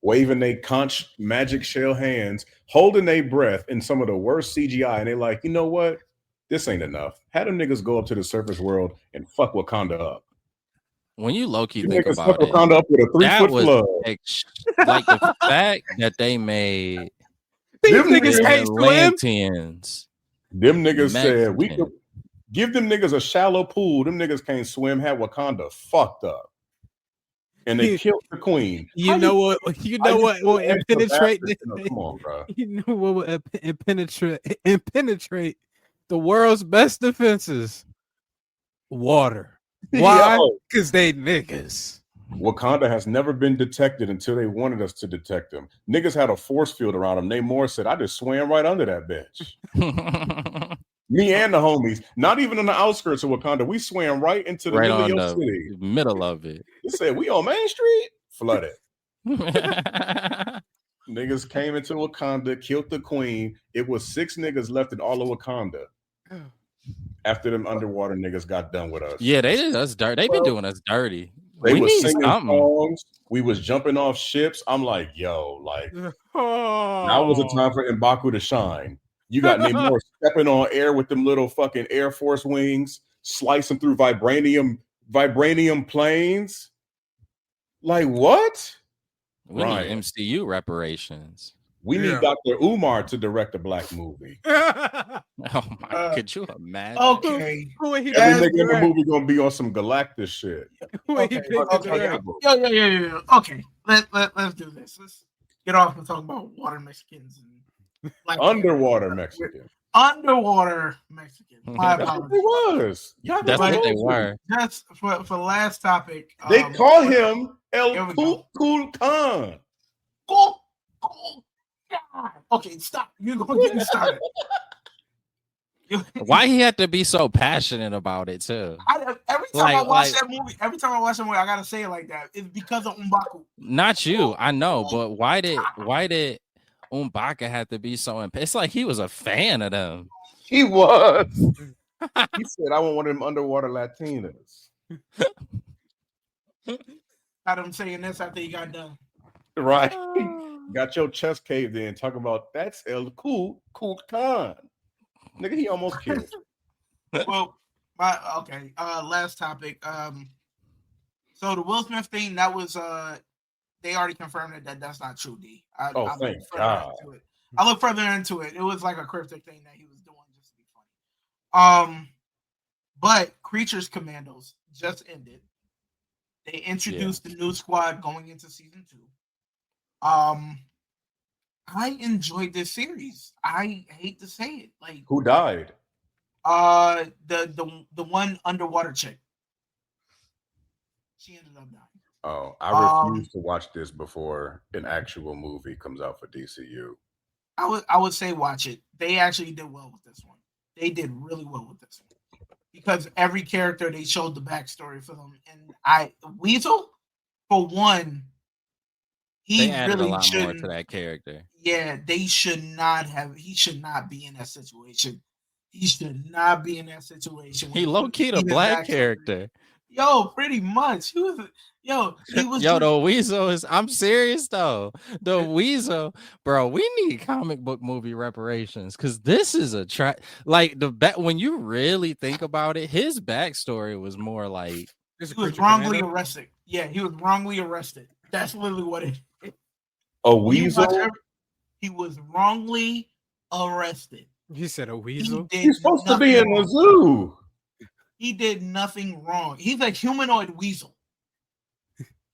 waving their conch magic shell hands, holding their breath in some of the worst CGI, and they're like, you know what? This ain't enough. Had them niggas go up to the surface world and fuck Wakanda up. When you low-key think about it, Wakanda up with a 3-foot flood. Like the fact that they made them niggas can't swim. Them niggas said we could give them niggas a shallow pool. Them niggas can't swim. Had Wakanda fucked up. And they killed the queen. You know what will penetrate? Come on, bro. You know what will penetrate the world's best defenses? Water. Why? Because they niggas. Wakanda has never been detected until they wanted us to detect them. Niggas had a force field around them. Namor said, I just swam right under that bitch. Me and the homies, not even on the outskirts of Wakanda. We swam right into the middle of your city. Middle of it. He said, we on Main Street? Flooded. Niggas came into Wakanda, killed the queen. It was 6 niggas left in all of Wakanda. After them underwater niggas got done with us. Yeah, they did us dirty. They've been doing us dirty. They was singing songs. We was jumping off ships. I'm like, yo, like now was the time for M'Baku to shine. You got Namor stepping on air with them little fucking Air Force wings, slicing through vibranium planes. Like what? We need MCU reparations. We need Dr. Umar to direct a black movie. Oh my! Could you imagine? Okay. Who he Every That's nigga in the direct? movie gonna be on some Galactus shit. Who he Okay. picked to Okay. direct? Yeah. Okay. Let's do this. Let's get off and talk about water Mexicans and black Underwater characters. Mexican. Underwater Mexicans. My That's what apologies. it was. Y'all That's what they told me. were. Just for last topic. They call him here El we Cool Cool Khan. Cool. God. Okay, stop. You're gonna get me started. Why he had to be so passionate about it too? Every time I watch that movie, I gotta say it like that. It's because of M'Baku. Not you, I know, but why did M'Baka have to be so it's like he was a fan of them. He was. He said, "I want one of them underwater Latinas." Had him saying this after he got done. Right. Got your chest caved in talking about that's El Cool Khan. Nigga, he almost killed. Well, last topic. So the Will Smith thing, that was they already confirmed that's not true, D. Thank God. I look further into it. It was like a cryptic thing that he was doing just to be funny. But Creatures Commandos just ended. They introduced the new squad going into season 2. I enjoyed this series. I hate to say it. Like, who died? The one underwater chick. She ended up dying. Oh, I refuse to watch this before an actual movie comes out for DCU. I would say watch it. They actually did well with this one. They did really well with this one because every character they showed the backstory for them. And Weasel, for one, they added a lot more to that character. Yeah, they should not have. He should not be in that situation. He should not be in that situation. He low key a black character. Yo, pretty much. He was. The Weasel is. I'm serious though. The Weasel, bro. We need comic book movie reparations because this is a like when you really think about it, his backstory was more like he was wrongly arrested. Yeah, he was wrongly arrested. That's literally what it is. A weasel? He was wrongly arrested. He said a weasel? He's supposed to be in the zoo. He did nothing wrong. He's a humanoid weasel.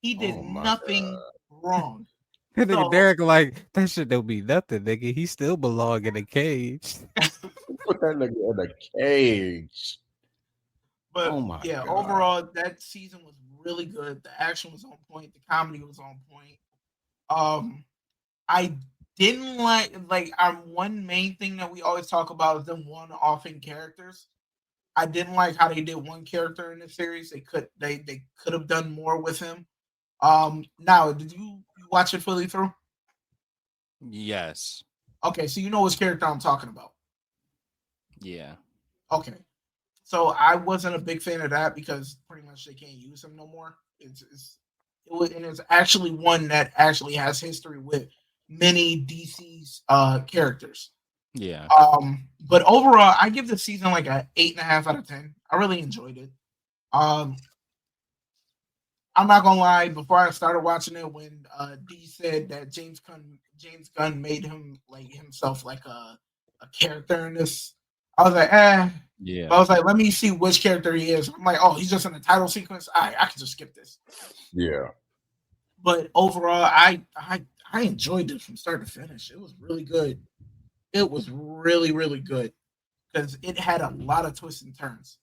He did nothing wrong. Nigga Derek like, that shit don't be nothing, nigga. He still belong in a cage. Put that nigga in a cage. But God. Overall, that season was really good. The action was on point. The comedy was on point. I didn't like our one main thing that we always talk about is them one-offing characters. I didn't like how they did one character in the series. They could have done more with him. Now, did you watch it fully through? Yes. Okay, so you know which character I'm talking about. Yeah. Okay. So I wasn't a big fan of that because pretty much they can't use him no more. It's actually one that actually has history with many DC's characters. Yeah. But overall, I give the season like a 8.5 out of 10. I really enjoyed it. I'm not gonna lie. Before I started watching it, when D said that James Gunn made him like himself like a character in this, I was like, yeah. But I was like, let me see which character he is. I'm like, oh, he's just in the title sequence. I can just skip this. Yeah. But overall, I enjoyed it from start to finish. It was really good. It was really, really good because it had a lot of twists and turns.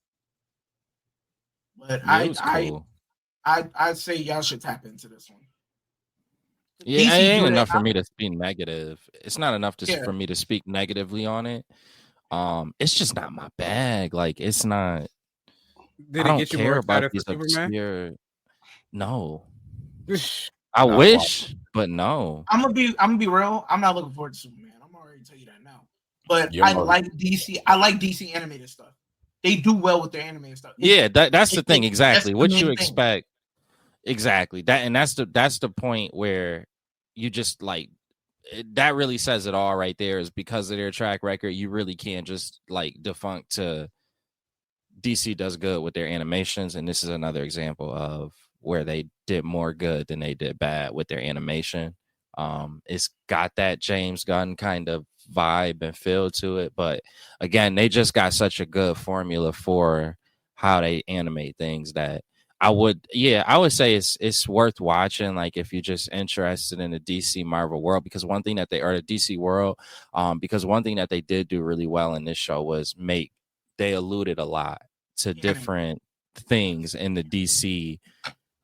But cool. I'd say y'all should tap into this one. Yeah, it ain't enough for me to be negative. It's not enough for me to speak negatively on it. It's just not my bag. Like, it's not. Did it get you more excited for Superman? No. I wish, but no. I'm gonna be real. I'm not looking forward to Superman. I'm already tell you that now. But I like DC. I like DC animated stuff. They do well with their animated stuff. That's the thing. Exactly. What you expect. Exactly. That's the point where you just like that really says it all right there. Is because of their track record, you really can't just like defunct to DC does good with their animations, and this is another example of where they did more good than they did bad with their animation. It's got that James Gunn kind of vibe and feel to it. But again, they just got such a good formula for how they animate things that I would say it's worth watching. Like if you're just interested in the DC Marvel world, because one thing that the DC world, because one thing that they did do really well in this show was they alluded a lot to different things in the DC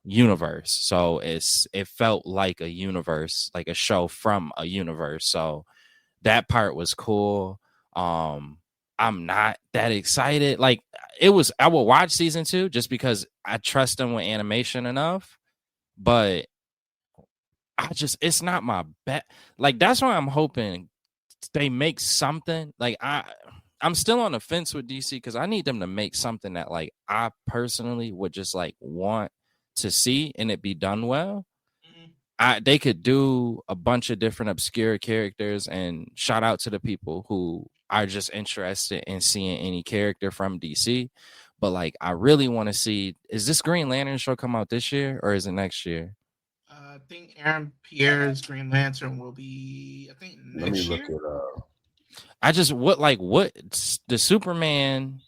universe. So it felt like a universe, like a show from a universe. So that part was cool. I'm not that excited. Like I will watch season 2 just because I trust them with animation enough, but it's not my bet. Like that's why I'm hoping they make something. Like I'm still on the fence with DC because I need them to make something that like I personally would just like want to see and it be done well. They could do a bunch of different obscure characters, and shout out to the people who are just interested in seeing any character from DC. But like, I really want to see, is this Green Lantern show come out this year or is it next year? I think Aaron Pierre's Green Lantern will be, I think, next Let me year. look it up. I just what the Superman.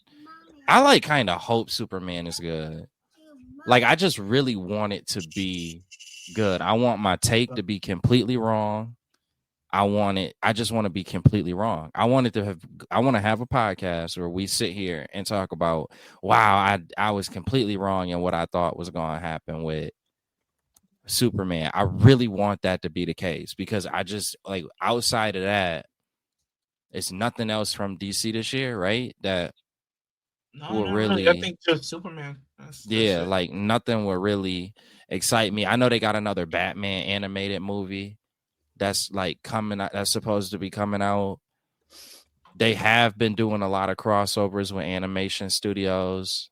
I like kind of hope Superman is good. Like I just really want it to be good. I want my take to be completely wrong. I just want to be completely wrong. I want to have a podcast where we sit here and talk about, wow, I was completely wrong in what I thought was going to happen with Superman. I really want that to be the case because I just like outside of that, it's nothing else from DC this year, right? That No, not really. I think just Superman. That's like nothing will really excite me. I know they got another Batman animated movie that's like coming out. That's supposed to be coming out. They have been doing a lot of crossovers with animation studios,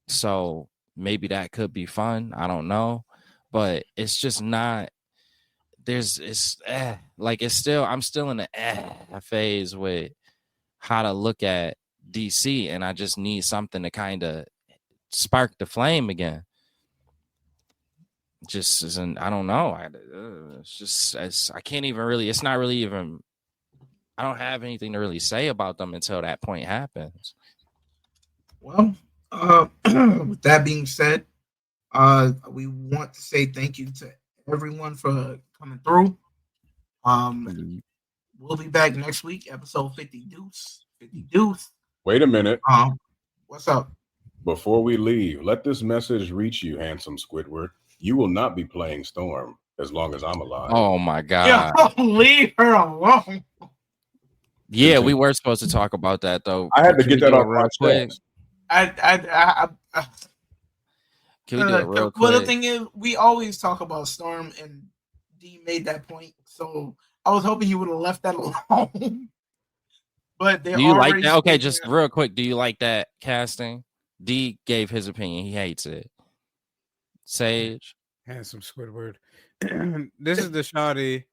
so maybe that could be fun. I don't know, but it's just not. I'm still in the phase with how to look at DC, and I just need something to kind of spark the flame again. Just isn't. I don't know. I can't even really. It's not really even. I don't have anything to really say about them until that point happens. Well, with that being said, we want to say thank you to everyone for coming through. We'll be back next week, episode 50 Deuce. 50 Deuce. Wait a minute. What's up? Before we leave, let this message reach you, handsome Squidward. You will not be playing Storm as long as I'm alive. Oh my God. Yo, leave her alone. Yeah, we were supposed to talk about that though. I had to get that off my chest. Can we do it real quick? Well, the thing is, we always talk about Storm, and D made that point, so I was hoping you would have left that alone. But do you like that? Okay, just real quick. Do you like that casting? D gave his opinion. He hates it. Sage, handsome Squidward. This is the shawty.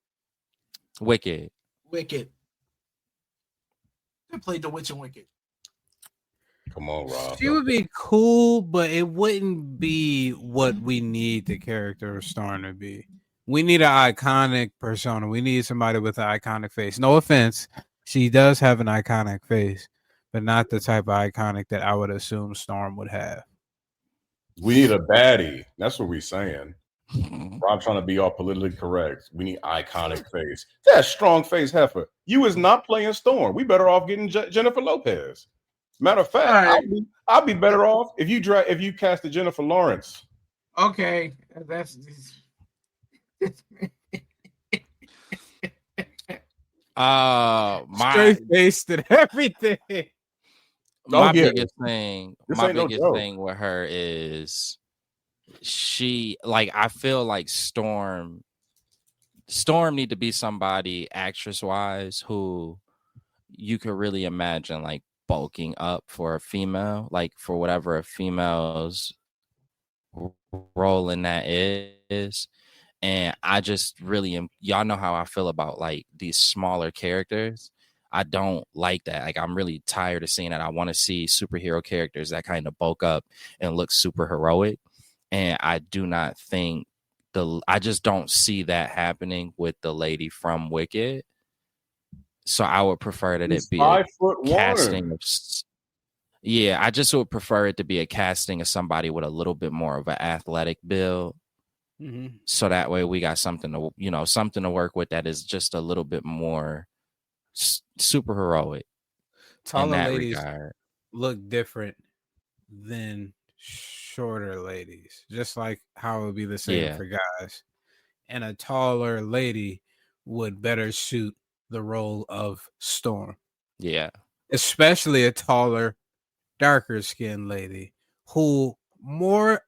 Wicked. They played the Witch and Wicked. Come on, Rob. She would be cool, but it wouldn't be what we need the character of Storm to be. We need an iconic persona. We need somebody with an iconic face. No offense. She does have an iconic face, but not the type of iconic that I would assume Storm would have. We need a baddie. That's what we're saying. Rob trying to be all politically correct. We need iconic face. That strong face heifer. You is not playing Storm. We better off getting Jennifer Lopez. Matter of fact, right. I'll be better off if you cast the Jennifer Lawrence. Okay, that's straight faced and everything. My biggest thing with her is I feel like Storm need to be somebody actress wise who you could really imagine like bulking up for a female, like for whatever a female's role in that is. And I just really am, y'all know how I feel about like these smaller characters. I don't like that. Like I'm really tired of seeing that. I want to see superhero characters that kind of bulk up and look super heroic. And I do not think I just don't see that happening with the lady from Wicked. So I would prefer that He's it be a 5'1". casting of. Yeah, I just would prefer it to be a casting of somebody with a little bit more of an athletic build. Mm-hmm. So that way we got something to work with that is just a little bit more super heroic in Taller that ladies regard. look different than shorter ladies, just like how it would be the same Yeah. for guys. And a taller lady would better suit the role of Storm, Yeah. especially a taller, darker skinned lady who more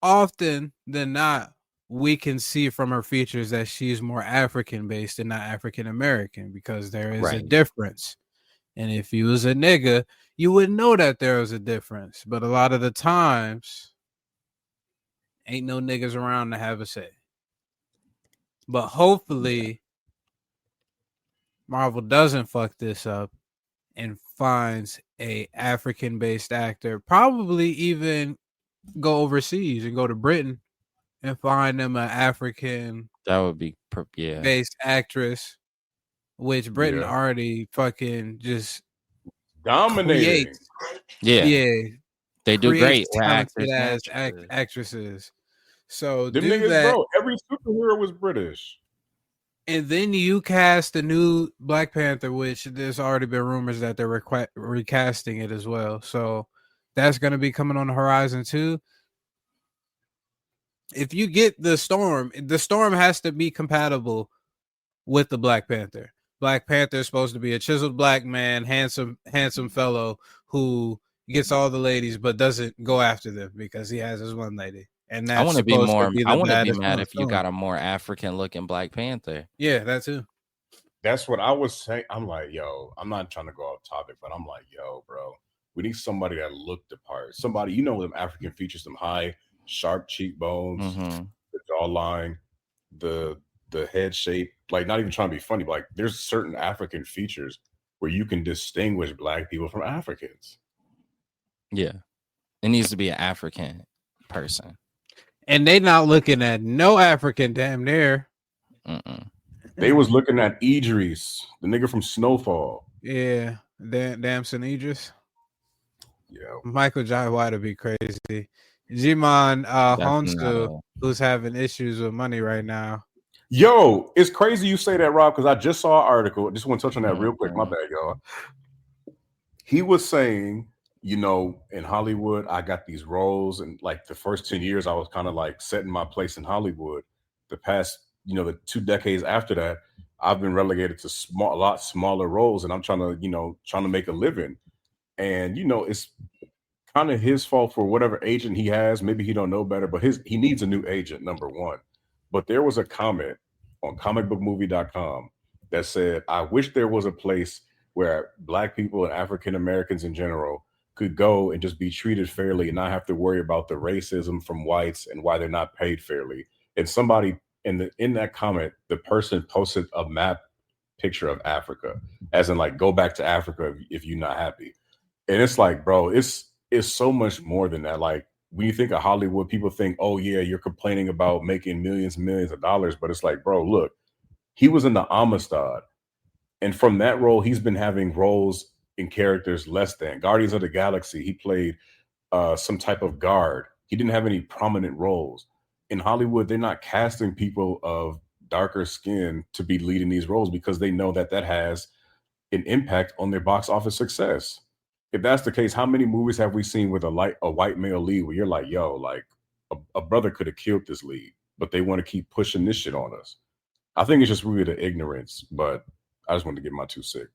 often than not we can see from her features that she's more African based and not African American, because there is a Right. difference. And if you was a nigga, you would know that there was a difference. But a lot of the times, ain't no niggas around to have a say. But hopefully, Marvel doesn't fuck this up and finds a African based actor, probably even go overseas and go to Britain and find them an African That would be based actress, which Britain Yeah. already fucking just Dominating. creates. Yeah. Yeah, They do great creates with talented actors and ass actresses. actresses. So Them do niggas, that, bro. Every superhero was British. and then you cast the new Black Panther, which there's already been rumors that they're recasting it as well. So that's going to be coming on the horizon too. If you get the Storm has to be compatible with the Black Panther. Black Panther is supposed to be a chiseled black man, handsome fellow who gets all the ladies but doesn't go after them because he has his one lady. And I that's want to be supposed to be the baddest mad one, if you Storm. got a more African looking Black Panther. Yeah, that too. That's what I was saying. I'm like, yo, I'm not trying to go off topic, but I'm like, yo, bro, we need somebody that looked the part. Somebody, you know, them African features, some high, sharp cheekbones, Mm-hmm. the jawline, the head shape. Like, not even trying to be funny, but like, there's certain African features where you can distinguish black people from Africans. Yeah. It needs to be an African person. And they not looking at no African damn near. Mm-mm. They was looking at Idris, the nigga from Snowfall. Yeah, Damson Idris. Yeah. Michael Jai White would be crazy. Jimon Honsu, who's having issues with money right now. Yo, it's crazy you say that, Rob, because I just saw an article. I just want to touch on that real quick. My bad, y'all. He was saying, you know, in Hollywood, I got these roles, and like the first 10 years, I was kind of like setting my place in Hollywood. The past, you know, the 2 decades after that, I've been relegated to a lot smaller roles, and I'm trying to make a living. And you know, it's kind of his fault for whatever agent he has. Maybe he don't know better, but he needs a new agent, number one. But there was a comment on comicbookmovie.com that said, I wish there was a place where black people and African Americans in general could go and just be treated fairly and not have to worry about the racism from whites and why they're not paid fairly. And somebody in that comment, the person posted a map picture of Africa, as in like, go back to Africa if you're not happy. And it's like, bro, it's so much more than that. Like, when you think of Hollywood, people think, oh yeah, you're complaining about making millions and millions of dollars. But it's like, bro, look, he was in the Amistad. And from that role, he's been having roles in characters less than Guardians of the Galaxy. He played some type of guard. He didn't have any prominent roles. In Hollywood, they're not casting people of darker skin to be leading these roles because they know that has an impact on their box office success. If that's the case, how many movies have we seen with a white male lead where you're like, yo, like a brother could have killed this lead, but they want to keep pushing this shit on us? I think it's just really the ignorance, but I just wanted to get my two cents.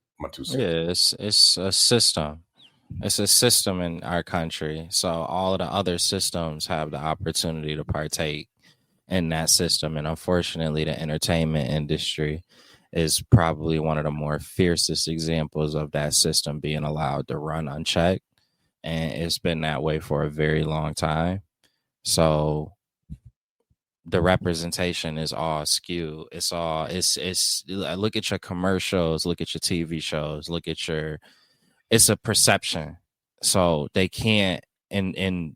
Yeah, it's a system. It's a system in our country. So all of the other systems have the opportunity to partake in that system. And unfortunately, the entertainment industry is probably one of the more fiercest examples of that system being allowed to run unchecked. And it's been that way for a very long time. So the representation is all skewed. It's look at your commercials, look at your TV shows, it's a perception. So they can't, and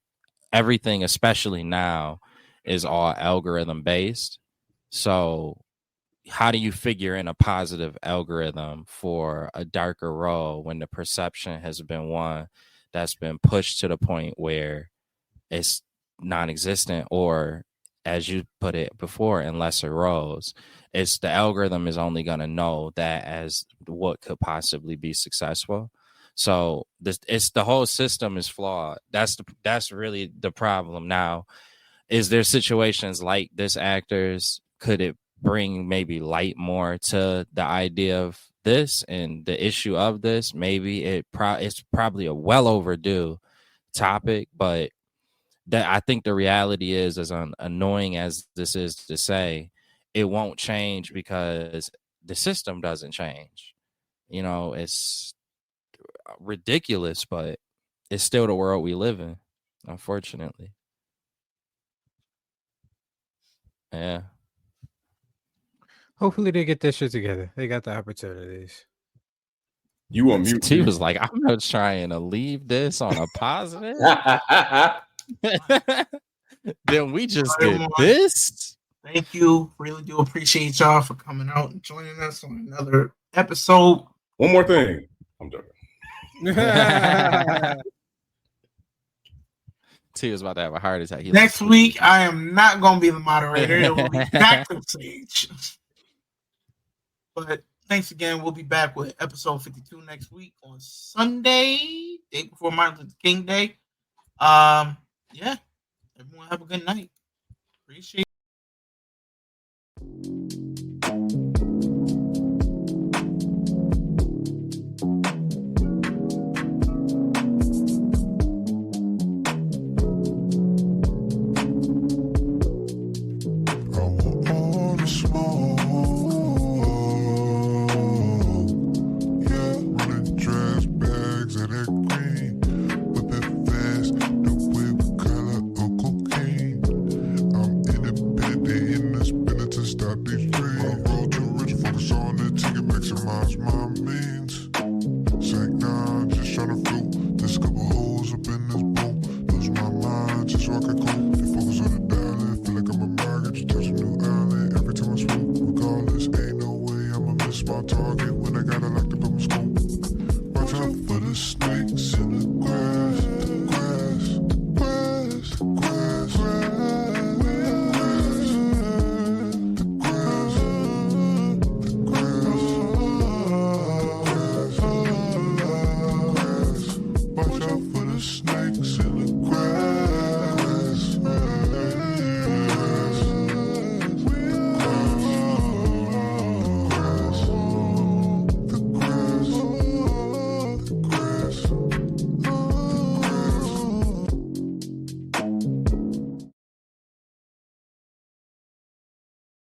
everything, especially now, is all algorithm based. So how do you figure in a positive algorithm for a darker role when the perception has been one that's been pushed to the point where it's non-existent, or as you put it before, in lesser roles? It's the algorithm is only going to know that as what could possibly be successful. So it's the whole system is flawed. That's really the problem. Now, is there situations like this actors, could it bring maybe light more to the idea of this and the issue of this? Maybe it's probably a well overdue topic, but that I think the reality is, as annoying as this is to say, it won't change because the system doesn't change. You know, it's ridiculous, but it's still the world we live in, unfortunately. Yeah. Hopefully they get this shit together. They got the opportunities. You on mute? T was like, I'm not trying to leave this on a positive. Then we just did this. Thank you. Really do appreciate y'all for coming out and joining us on another episode. One more thing. I'm joking. T was about to have a heart attack. Next week, I am not going to be the moderator. It will be back to the stage. But thanks again. We'll be back with episode 52 next week on Sunday, day before Martin Luther King Day. Yeah. Everyone have a good night. Appreciate it. My target when I got it locked up in my scope. Watch out for the